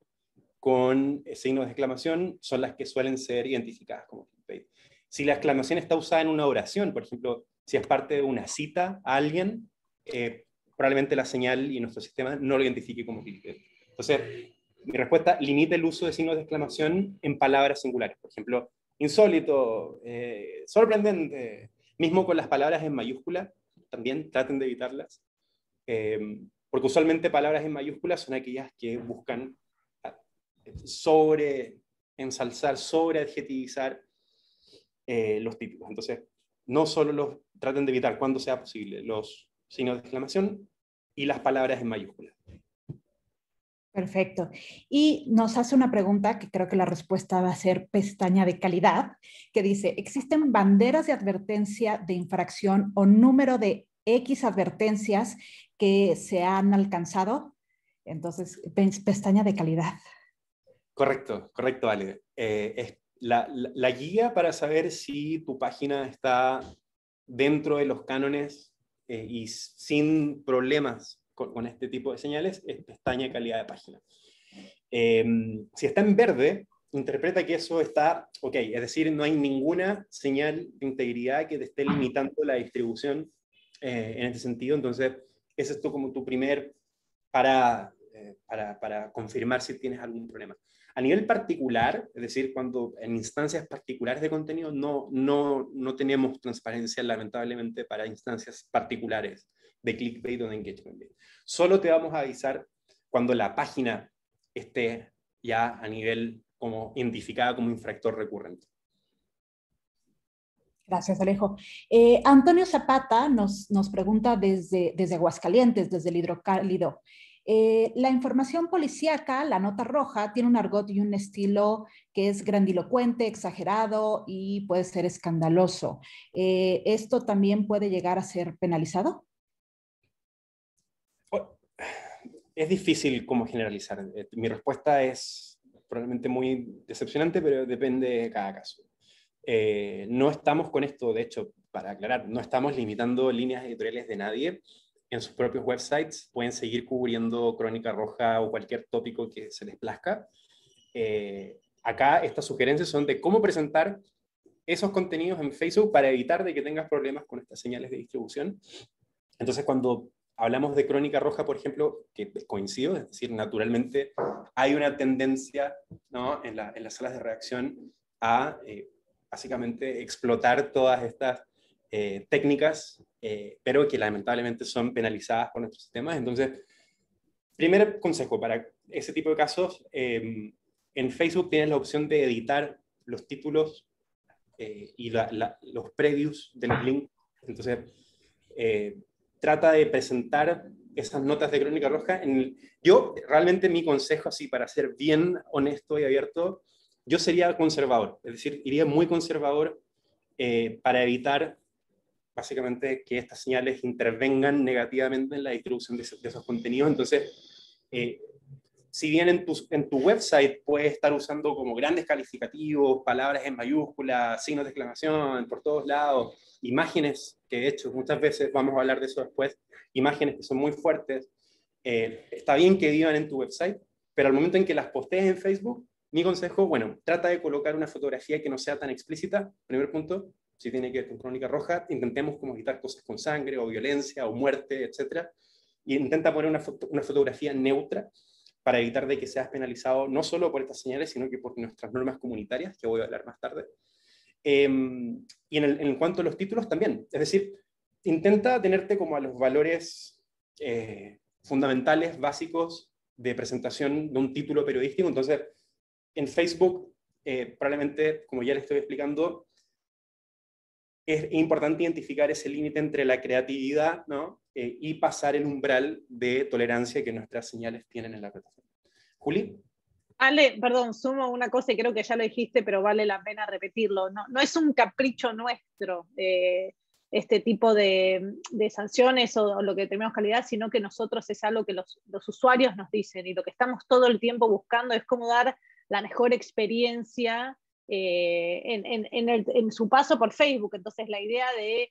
con signos de exclamación son las que suelen ser identificadas como clickbait. Si la exclamación está usada en una oración, por ejemplo, si es parte de una cita a alguien, probablemente la señal y nuestro sistema no lo identifique como clickbait. Entonces, mi respuesta, limita el uso de signos de exclamación en palabras singulares. Por ejemplo, insólito, sorprendente. Mismo con las palabras en mayúscula, también traten de evitarlas. Porque usualmente palabras en mayúsculas son aquellas que buscan sobre ensalzar, sobre adjetivizar los títulos. Entonces, no solo traten de evitar cuando sea posible los signos de exclamación y las palabras en mayúsculas.
Perfecto. Y nos hace una pregunta que creo que la respuesta va a ser pestaña de calidad, que dice, ¿existen banderas de advertencia de infracción o número de X advertencias que se han alcanzado? Entonces, pestaña de calidad.
Correcto, Ale. Es la guía para saber si tu página está dentro de los cánones y sin problemas con este tipo de señales es pestaña calidad de página. Si está en verde, interpreta que eso está ok, es decir, no hay ninguna señal de integridad que te esté limitando la distribución en este sentido. Entonces, ese es como tu primer para confirmar si tienes algún problema. A nivel particular, es decir, cuando en instancias particulares de contenido, no tenemos transparencia, lamentablemente, para instancias particulares de clickbait o de engagement bait. Solo te vamos a avisar cuando la página esté ya a nivel como identificada como infractor recurrente.
Gracias, Alejo. Antonio Zapata nos pregunta desde Aguascalientes, desde el Hidrocálido. La información policíaca, la nota roja, tiene un argot y un estilo que es grandilocuente, exagerado y puede ser escandaloso. ¿Esto también puede llegar a ser penalizado?
Es difícil como generalizar. Mi respuesta es probablemente muy decepcionante, pero depende de cada caso. No estamos con esto, de hecho, para aclarar, no estamos limitando líneas editoriales de nadie. En sus propios websites pueden seguir cubriendo Crónica Roja o cualquier tópico que se les plazca. Acá estas sugerencias son de cómo presentar esos contenidos en Facebook para evitar de que tengas problemas con estas señales de distribución. Entonces, cuando hablamos de Crónica Roja, por ejemplo, que coincido, es decir, naturalmente hay una tendencia, ¿no?, en las salas de redacción a básicamente explotar todas estas técnicas, pero que lamentablemente son penalizadas por nuestros sistemas. Entonces, primer consejo para ese tipo de casos, en Facebook tienes la opción de editar los títulos y los previews de los links. Entonces, trata de presentar esas notas de Crónica Roja. Yo, realmente, mi consejo, así para ser bien honesto y abierto, yo sería conservador, es decir, iría muy conservador para evitar, básicamente, que estas señales intervengan negativamente en la distribución de esos contenidos. Entonces, si bien en tu website puedes estar usando como grandes calificativos, palabras en mayúsculas, signos de exclamación por todos lados, imágenes, que de hecho muchas veces, vamos a hablar de eso después, imágenes que son muy fuertes, está bien que vivan en tu website, pero al momento en que las postees en Facebook, mi consejo, bueno, trata de colocar una fotografía que no sea tan explícita, primer punto. Si tiene que ver con Crónica Roja, intentemos como evitar cosas con sangre o violencia o muerte, etc. Y intenta poner una fotografía neutra para evitar de que seas penalizado no solo por estas señales, sino que por nuestras normas comunitarias, que voy a hablar más tarde. Y en cuanto a los títulos también, es decir, intenta tenerte como a los valores fundamentales, básicos de presentación de un título periodístico. Entonces, en Facebook, probablemente, como ya les estoy explicando, es importante identificar ese límite entre la creatividad, ¿no?, y pasar el umbral de tolerancia que nuestras señales tienen en la plataforma. Juli.
Ale, perdón, sumo una cosa y creo que ya lo dijiste, pero vale la pena repetirlo. No es un capricho nuestro este tipo de sanciones o lo que determinamos calidad, sino que nosotros es algo que los usuarios nos dicen, y lo que estamos todo el tiempo buscando es cómo dar la mejor experiencia en su paso por Facebook. Entonces la idea de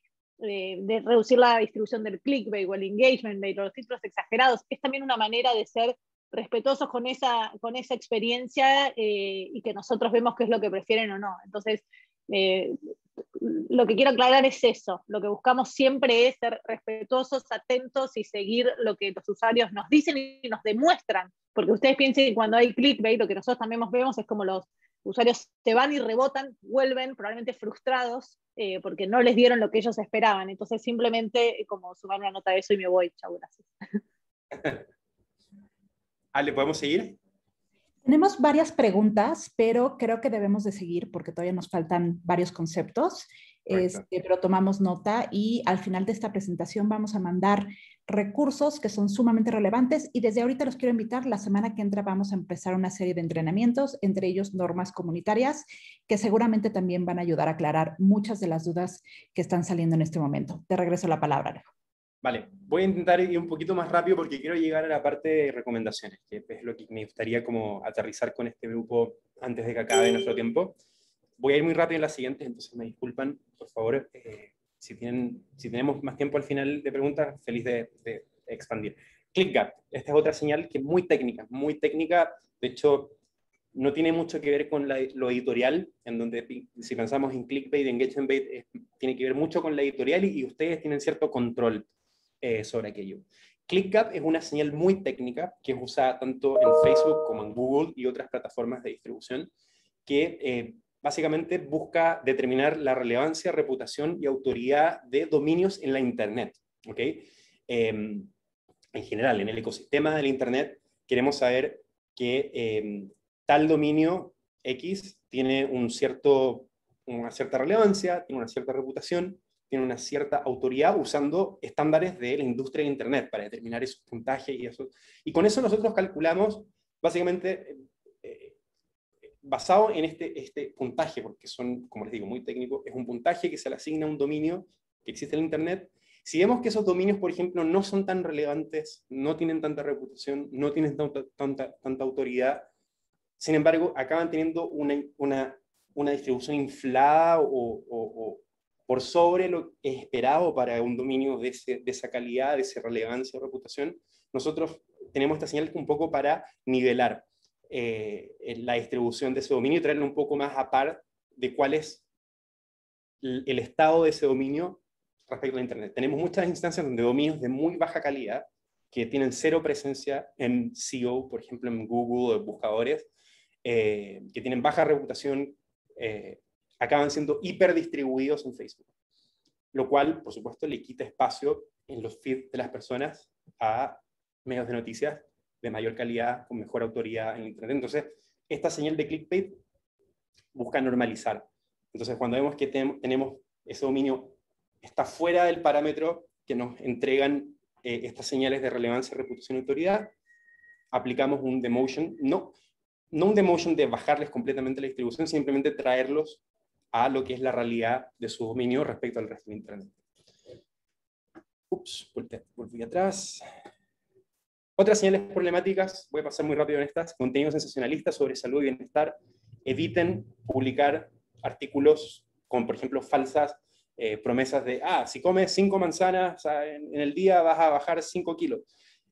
reducir la distribución del clickbait o el engagement bait o los títulos exagerados es también una manera de ser respetuosos con esa experiencia y que nosotros vemos qué es lo que prefieren o no. Entonces, lo que quiero aclarar es eso. Lo que buscamos siempre es ser respetuosos, atentos y seguir lo que los usuarios nos dicen y nos demuestran. Porque ustedes piensen que cuando hay clickbait, lo que nosotros también vemos es como los usuarios se van y rebotan, vuelven probablemente frustrados porque no les dieron lo que ellos esperaban. Entonces, simplemente como sumar una nota de eso y me voy. Chau, gracias.
Ale, ¿podemos seguir?
Tenemos varias preguntas, pero creo que debemos de seguir porque todavía nos faltan varios conceptos, pero tomamos nota y al final de esta presentación vamos a mandar recursos que son sumamente relevantes y desde ahorita los quiero invitar. La semana que entra vamos a empezar una serie de entrenamientos, entre ellos normas comunitarias, que seguramente también van a ayudar a aclarar muchas de las dudas que están saliendo en este momento. Te regreso la palabra, Alejo.
Vale, voy a intentar ir un poquito más rápido porque quiero llegar a la parte de recomendaciones, que es lo que me gustaría como aterrizar con este grupo antes de que acabe nuestro tiempo. Voy a ir muy rápido en las siguientes, entonces me disculpan, por favor. Si tenemos más tiempo al final de preguntas, feliz de expandir. ClickGap, esta es otra señal que es muy técnica, de hecho, no tiene mucho que ver con lo editorial, en donde si pensamos en clickbait, engagement bait, tiene que ver mucho con la editorial y ustedes tienen cierto control sobre aquello. ClickGap es una señal muy técnica que es usada tanto en Facebook como en Google y otras plataformas de distribución, que básicamente busca determinar la relevancia, reputación y autoridad de dominios en la Internet. ¿Okay? En general, en el ecosistema del Internet, queremos saber que tal dominio X tiene una cierta relevancia, tiene una cierta reputación, tiene una cierta autoridad usando estándares de la industria de Internet para determinar esos puntajes y eso. Y con eso nosotros calculamos, básicamente, basado en este puntaje, porque son, como les digo, muy técnicos, es un puntaje que se le asigna a un dominio que existe en Internet. Si vemos que esos dominios, por ejemplo, no son tan relevantes, no tienen tanta reputación, no tienen tanta autoridad, sin embargo, acaban teniendo una distribución inflada o por sobre lo esperado para un dominio de esa calidad, de esa relevancia o reputación, nosotros tenemos esta señal un poco para nivelar la distribución de ese dominio y traerlo un poco más a par de cuál es el estado de ese dominio respecto a Internet. Tenemos muchas instancias donde dominios de muy baja calidad, que tienen cero presencia en SEO, por ejemplo en Google o en buscadores, que tienen baja reputación, acaban siendo hiperdistribuidos en Facebook. Lo cual, por supuesto, le quita espacio en los feeds de las personas a medios de noticias de mayor calidad, con mejor autoridad en Internet. Entonces, esta señal de clickbait busca normalizar. Entonces, cuando vemos que tenemos ese dominio está fuera del parámetro que nos entregan estas señales de relevancia, reputación y autoridad, aplicamos un demotion, no un demotion de bajarles completamente la distribución, simplemente traerlos a lo que es la realidad de su dominio respecto al resto de Internet. Ups, volví atrás. Otras señales problemáticas, voy a pasar muy rápido en estas: contenidos sensacionalistas sobre salud y bienestar. Eviten publicar artículos con, por ejemplo, falsas promesas de, si comes 5 manzanas en el día vas a bajar 5 kilos.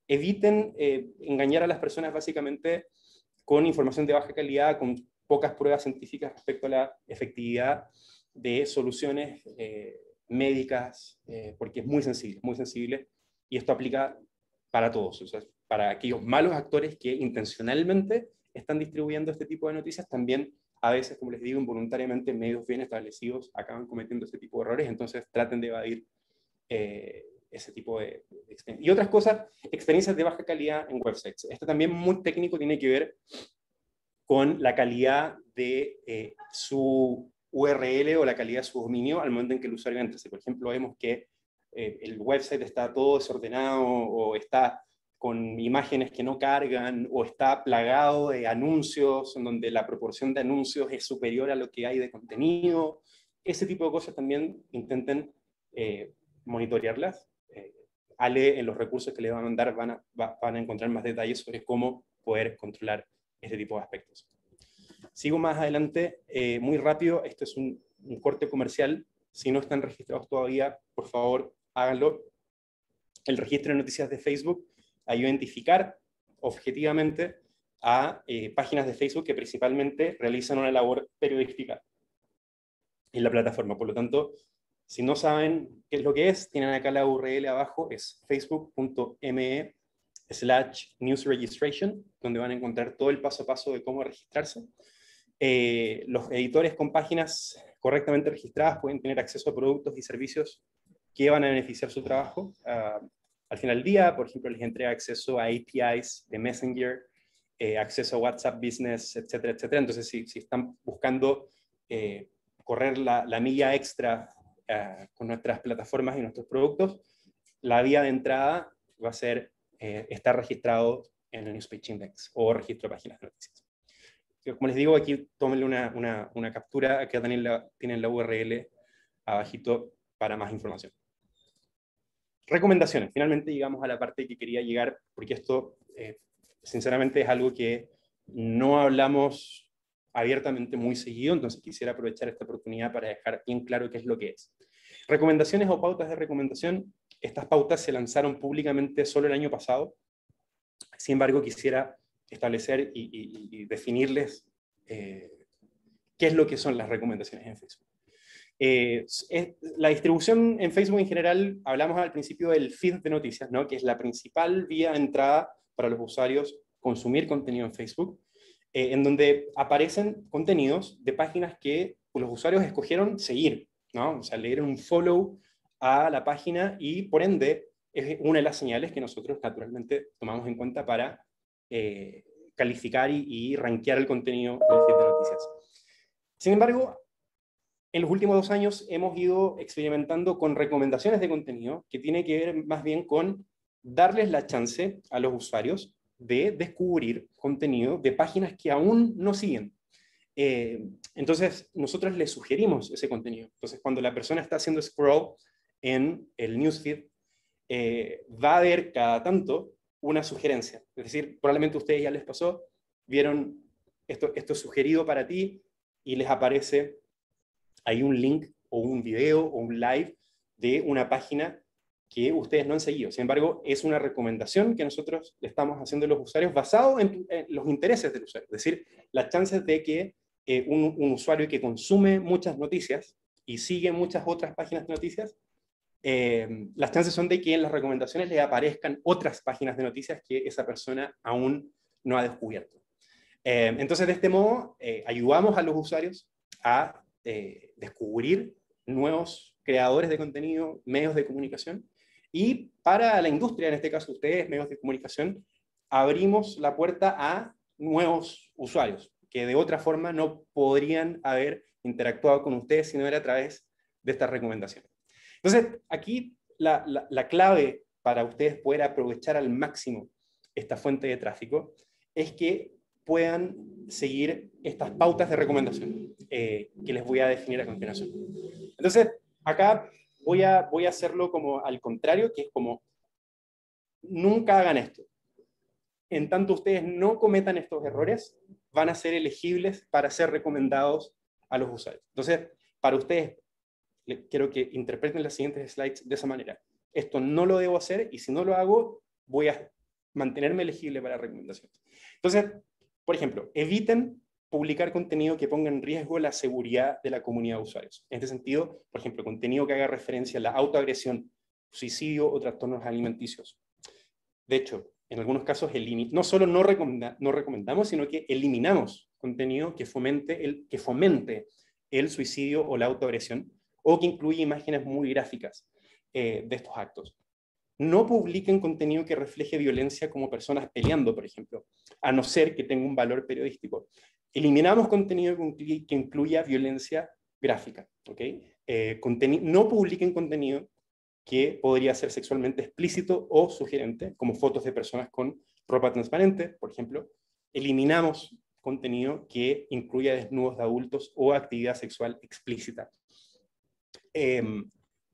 Eviten engañar a las personas básicamente con información de baja calidad, con pocas pruebas científicas respecto a la efectividad de soluciones médicas, porque es muy sensible, y esto aplica para todos, o sea, para aquellos malos actores que intencionalmente están distribuyendo este tipo de noticias, también a veces, como les digo, involuntariamente medios bien establecidos acaban cometiendo este tipo de errores, entonces traten de evadir ese tipo de experiencias. Y otras cosas, experiencias de baja calidad en websites. Esto también muy técnico, tiene que ver con la calidad de su URL o la calidad de su dominio al momento en que el usuario entra. Si, por ejemplo, vemos que el website está todo desordenado o está con imágenes que no cargan o está plagado de anuncios en donde la proporción de anuncios es superior a lo que hay de contenido, ese tipo de cosas también intenten monitorearlas. Ale, en los recursos que le van a mandar, van a encontrar más detalles sobre cómo poder controlar este tipo de aspectos. Sigo más adelante, muy rápido. Esto es un corte comercial. Si no están registrados todavía, por favor, háganlo. El registro de noticias de Facebook ayuda a identificar objetivamente a páginas de Facebook que principalmente realizan una labor periodística en la plataforma. Por lo tanto, si no saben qué es lo que es, tienen acá la URL abajo, es facebook.me/newsregistration, donde van a encontrar todo el paso a paso de cómo registrarse. Los editores con páginas correctamente registradas pueden tener acceso a productos y servicios que van a beneficiar su trabajo. Al final del día, por ejemplo, les entrega acceso a APIs de Messenger, acceso a WhatsApp Business, etcétera, etcétera. Entonces, si están buscando correr la milla extra con nuestras plataformas y nuestros productos, la vía de entrada va a ser estar registrado en el Newspage Index o registro de páginas de noticias. Como les digo, aquí tómenle una captura, aquí tienen la URL abajito para más información. Recomendaciones. Finalmente llegamos a la parte que quería llegar, porque esto, sinceramente, es algo que no hablamos abiertamente muy seguido, entonces quisiera aprovechar esta oportunidad para dejar bien claro qué es lo que es. Recomendaciones o pautas de recomendación. Estas pautas se lanzaron públicamente solo el año pasado, Sin embargo, quisiera establecer y definirles qué es lo que son las recomendaciones en Facebook. La distribución en Facebook en general, hablamos al principio del feed de noticias, ¿no? Que es la principal vía de entrada para los usuarios consumir contenido en Facebook, en donde aparecen contenidos de páginas que los usuarios escogieron seguir, ¿no? O sea, le dieron un follow a la página y por ende es una de las señales que nosotros naturalmente tomamos en cuenta para calificar y rankear el contenido del feed de noticias. Sin embargo, en los últimos 2 años hemos ido experimentando con recomendaciones de contenido que tiene que ver más bien con darles la chance a los usuarios de descubrir contenido de páginas que aún no siguen. Entonces, nosotros les sugerimos ese contenido. Entonces, cuando la persona está haciendo scroll en el newsfeed, va a ver cada tanto una sugerencia. Es decir, probablemente a ustedes ya les pasó, vieron esto es sugerido para ti y les aparece ahí un link o un video o un live de una página que ustedes no han seguido. Sin embargo, es una recomendación que nosotros le estamos haciendo a los usuarios basado en los intereses del usuario. Es decir, las chances de que un usuario que consume muchas noticias y sigue muchas otras páginas de noticias, las chances son de que en las recomendaciones le aparezcan otras páginas de noticias que esa persona aún no ha descubierto. Entonces, de este modo, ayudamos a los usuarios a descubrir nuevos creadores de contenido, medios de comunicación, y para la industria, en este caso ustedes, medios de comunicación, abrimos la puerta a nuevos usuarios que de otra forma no podrían haber interactuado con ustedes si no era a través de estas recomendaciones. Entonces, aquí la clave para ustedes poder aprovechar al máximo esta fuente de tráfico es que puedan seguir estas pautas de recomendación que les voy a definir a continuación. Entonces, acá voy a hacerlo como al contrario, que es como, nunca hagan esto. En tanto ustedes no cometan estos errores, van a ser elegibles para ser recomendados a los usuarios. Entonces, para ustedes, quiero que interpreten las siguientes slides de esa manera. Esto no lo debo hacer y si no lo hago, voy a mantenerme elegible para recomendaciones. Entonces, por ejemplo, eviten publicar contenido que ponga en riesgo la seguridad de la comunidad de usuarios. En este sentido, por ejemplo, contenido que haga referencia a la autoagresión, suicidio o trastornos alimenticios. De hecho, en algunos casos, no solo no recomendamos, sino que eliminamos contenido que fomente el suicidio o la autoagresión, o que incluye imágenes muy gráficas de estos actos. No publiquen contenido que refleje violencia como personas peleando, por ejemplo, a no ser que tenga un valor periodístico. Eliminamos contenido que incluya violencia gráfica. ¿Okay? No publiquen contenido que podría ser sexualmente explícito o sugerente, como fotos de personas con ropa transparente, por ejemplo. Eliminamos contenido que incluya desnudos de adultos o actividad sexual explícita.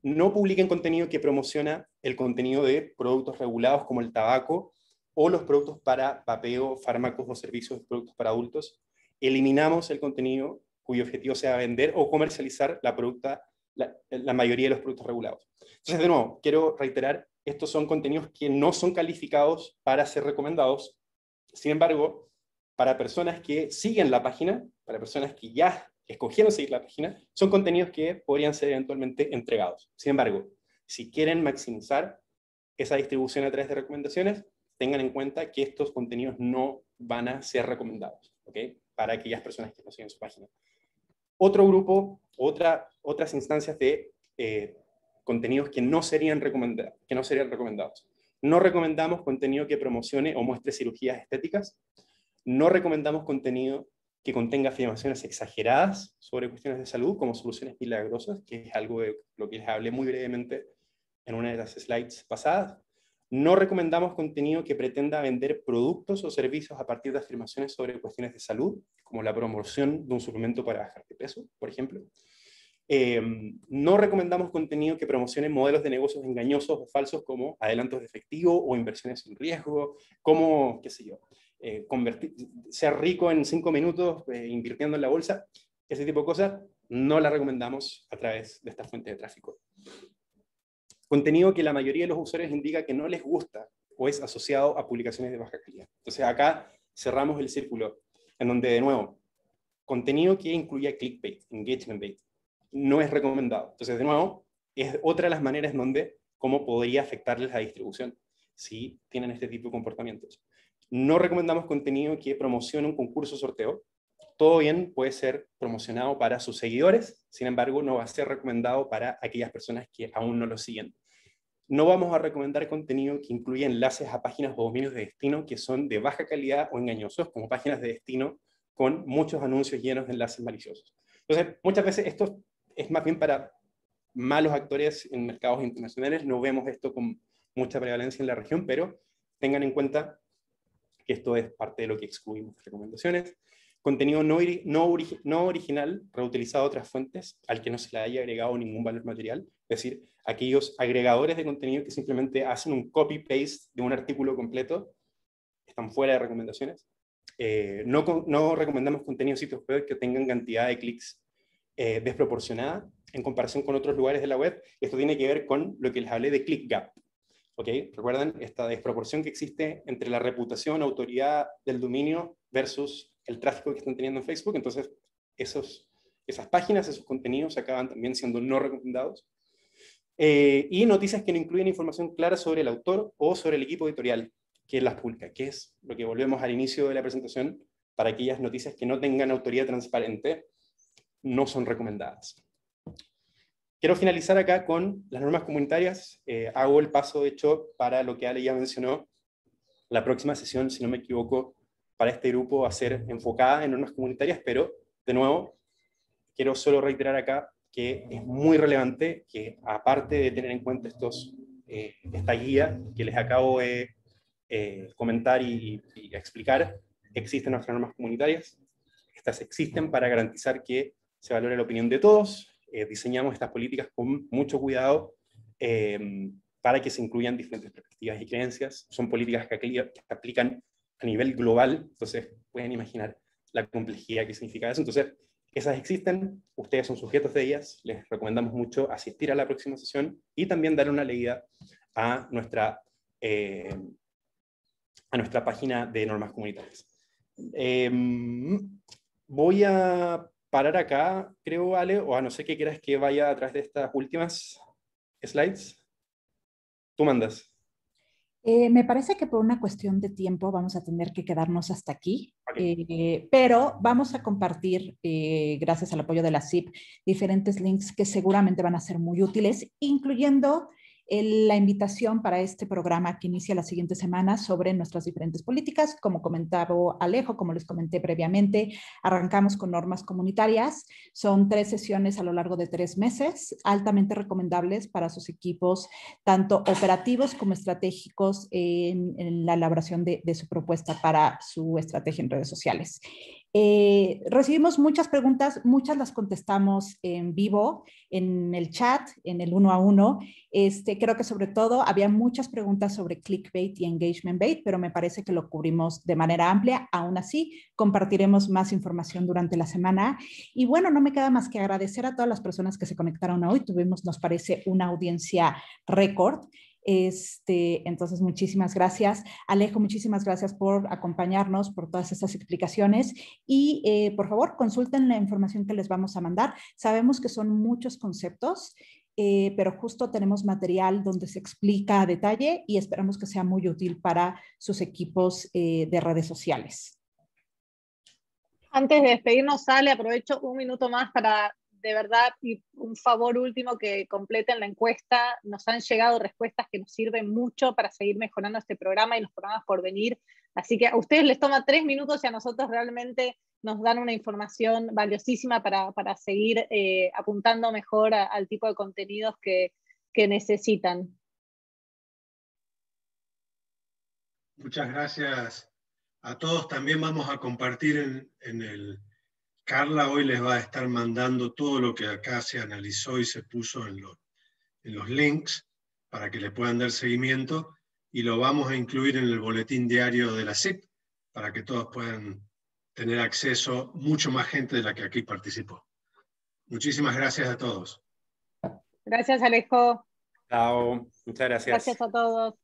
No publiquen contenido que promociona el contenido de productos regulados como el tabaco o los productos para vapeo, fármacos o servicios de productos para adultos. Eliminamos el contenido cuyo objetivo sea vender o comercializar la mayoría de los productos regulados. Entonces, de nuevo, quiero reiterar, estos son contenidos que no son calificados para ser recomendados. Sin embargo, para personas que siguen la página, para personas que ya escogieron seguir la página, son contenidos que podrían ser eventualmente entregados. Sin embargo, si quieren maximizar esa distribución a través de recomendaciones, tengan en cuenta que estos contenidos no van a ser recomendados, ¿okay? Para aquellas personas que no siguen su página. Otro grupo, otras instancias de contenidos que no serían recomendados. No recomendamos contenido que promocione o muestre cirugías estéticas. No recomendamos contenido que contenga afirmaciones exageradas sobre cuestiones de salud, como soluciones milagrosas, que es algo de lo que les hablé muy brevemente en una de las slides pasadas. No recomendamos contenido que pretenda vender productos o servicios a partir de afirmaciones sobre cuestiones de salud, como la promoción de un suplemento para bajar de peso, por ejemplo. No recomendamos contenido que promocione modelos de negocios engañosos o falsos como adelantos de efectivo o inversiones sin riesgo, como, qué sé yo, ser rico en 5 minutos invirtiendo en la bolsa. Ese tipo de cosas no la recomendamos a través de esta fuente de tráfico. Contenido que la mayoría de los usuarios indica que no les gusta o es asociado a publicaciones de baja calidad. Entonces acá cerramos el círculo, en donde de nuevo, contenido que incluya clickbait, engagement bait, no es recomendado. Entonces de nuevo, es otra de las maneras en donde cómo podría afectarles la distribución si tienen este tipo de comportamientos. No recomendamos contenido que promocione un concurso o sorteo. Todo bien puede ser promocionado para sus seguidores, sin embargo no va a ser recomendado para aquellas personas que aún no lo siguen. No vamos a recomendar contenido que incluya enlaces a páginas o dominios de destino que son de baja calidad o engañosos, como páginas de destino con muchos anuncios llenos de enlaces maliciosos. Entonces, muchas veces esto es más bien para malos actores en mercados internacionales. No vemos esto con mucha prevalencia en la región, pero tengan en cuenta que esto es parte de lo que excluimos de recomendaciones. Contenido no original, reutilizado de otras fuentes, al que no se le haya agregado ningún valor material, es decir, aquellos agregadores de contenido que simplemente hacen un copy-paste de un artículo completo, están fuera de recomendaciones. No recomendamos contenido en sitios web que tengan cantidad de clics desproporcionada en comparación con otros lugares de la web. Esto tiene que ver con lo que les hablé de click gap. ¿Okay? ¿Recuerdan esta desproporción que existe entre la reputación, autoridad del dominio versus el tráfico que están teniendo en Facebook? Entonces, esas páginas, esos contenidos acaban también siendo no recomendados. Y noticias que no incluyen información clara sobre el autor o sobre el equipo editorial que las publica, que es lo que volvemos al inicio de la presentación. Para aquellas noticias que no tengan autoría transparente, no son recomendadas. Quiero finalizar acá con las normas comunitarias. Hago el paso, de hecho, para lo que Ale ya mencionó. La próxima sesión, si no me equivoco, para este grupo va a ser enfocada en normas comunitarias, pero, de nuevo, quiero solo reiterar acá que es muy relevante que, aparte de tener en cuenta esta guía que les acabo de comentar y explicar, existen nuestras normas comunitarias. Estas existen para garantizar que se valore la opinión de todos. Diseñamos estas políticas con mucho cuidado para que se incluyan diferentes perspectivas y creencias. Son políticas que aplican a nivel global, entonces pueden imaginar la complejidad que significa eso. Entonces, esas existen, ustedes son sujetos de ellas, les recomendamos mucho asistir a la próxima sesión y también dar una leída a nuestra página de normas comunitarias. Voy a parar acá, creo, Ale, o a no ser que quieras que vaya atrás de estas últimas slides. Tú mandas.
Me parece que por una cuestión de tiempo vamos a tener que quedarnos hasta aquí,
Okay.
pero vamos a compartir, gracias al apoyo de la CIP, diferentes links que seguramente van a ser muy útiles, incluyendo la invitación para este programa que inicia la siguiente semana sobre nuestras diferentes políticas. Como comentaba Alejo, como les comenté previamente, arrancamos con normas comunitarias. Son 3 sesiones a lo largo de 3 meses, altamente recomendables para sus equipos, tanto operativos como estratégicos en la elaboración de su propuesta para su estrategia en redes sociales. Recibimos muchas preguntas, muchas las contestamos en vivo, en el chat, en el 1 a 1. Creo que sobre todo había muchas preguntas sobre clickbait y engagement bait, pero me parece que lo cubrimos de manera amplia. Aún así, compartiremos más información durante la semana. Y bueno, no me queda más que agradecer a todas las personas que se conectaron hoy. Tuvimos, nos parece, una audiencia récord. Entonces, muchísimas gracias. Alejo, muchísimas gracias por acompañarnos, por todas estas explicaciones y por favor, consulten la información que les vamos a mandar. Sabemos que son muchos conceptos, pero justo tenemos material donde se explica a detalle y esperamos que sea muy útil para sus equipos de redes sociales.
Antes de despedirnos, Ale, aprovecho un minuto más para, de verdad, y un favor último, que completen la encuesta. Nos han llegado respuestas que nos sirven mucho para seguir mejorando este programa y los programas por venir. Así que a ustedes les toma 3 minutos y a nosotros realmente nos dan una información valiosísima para seguir apuntando mejor al tipo de contenidos que necesitan.
Muchas gracias a todos. También vamos a compartir en el... Carla hoy les va a estar mandando todo lo que acá se analizó y se puso en los links para que le puedan dar seguimiento, y lo vamos a incluir en el boletín diario de la CIP para que todos puedan tener acceso, mucho más gente de la que aquí participó. Muchísimas gracias a todos.
Gracias, Alejo.
Chao, muchas gracias.
Gracias a todos.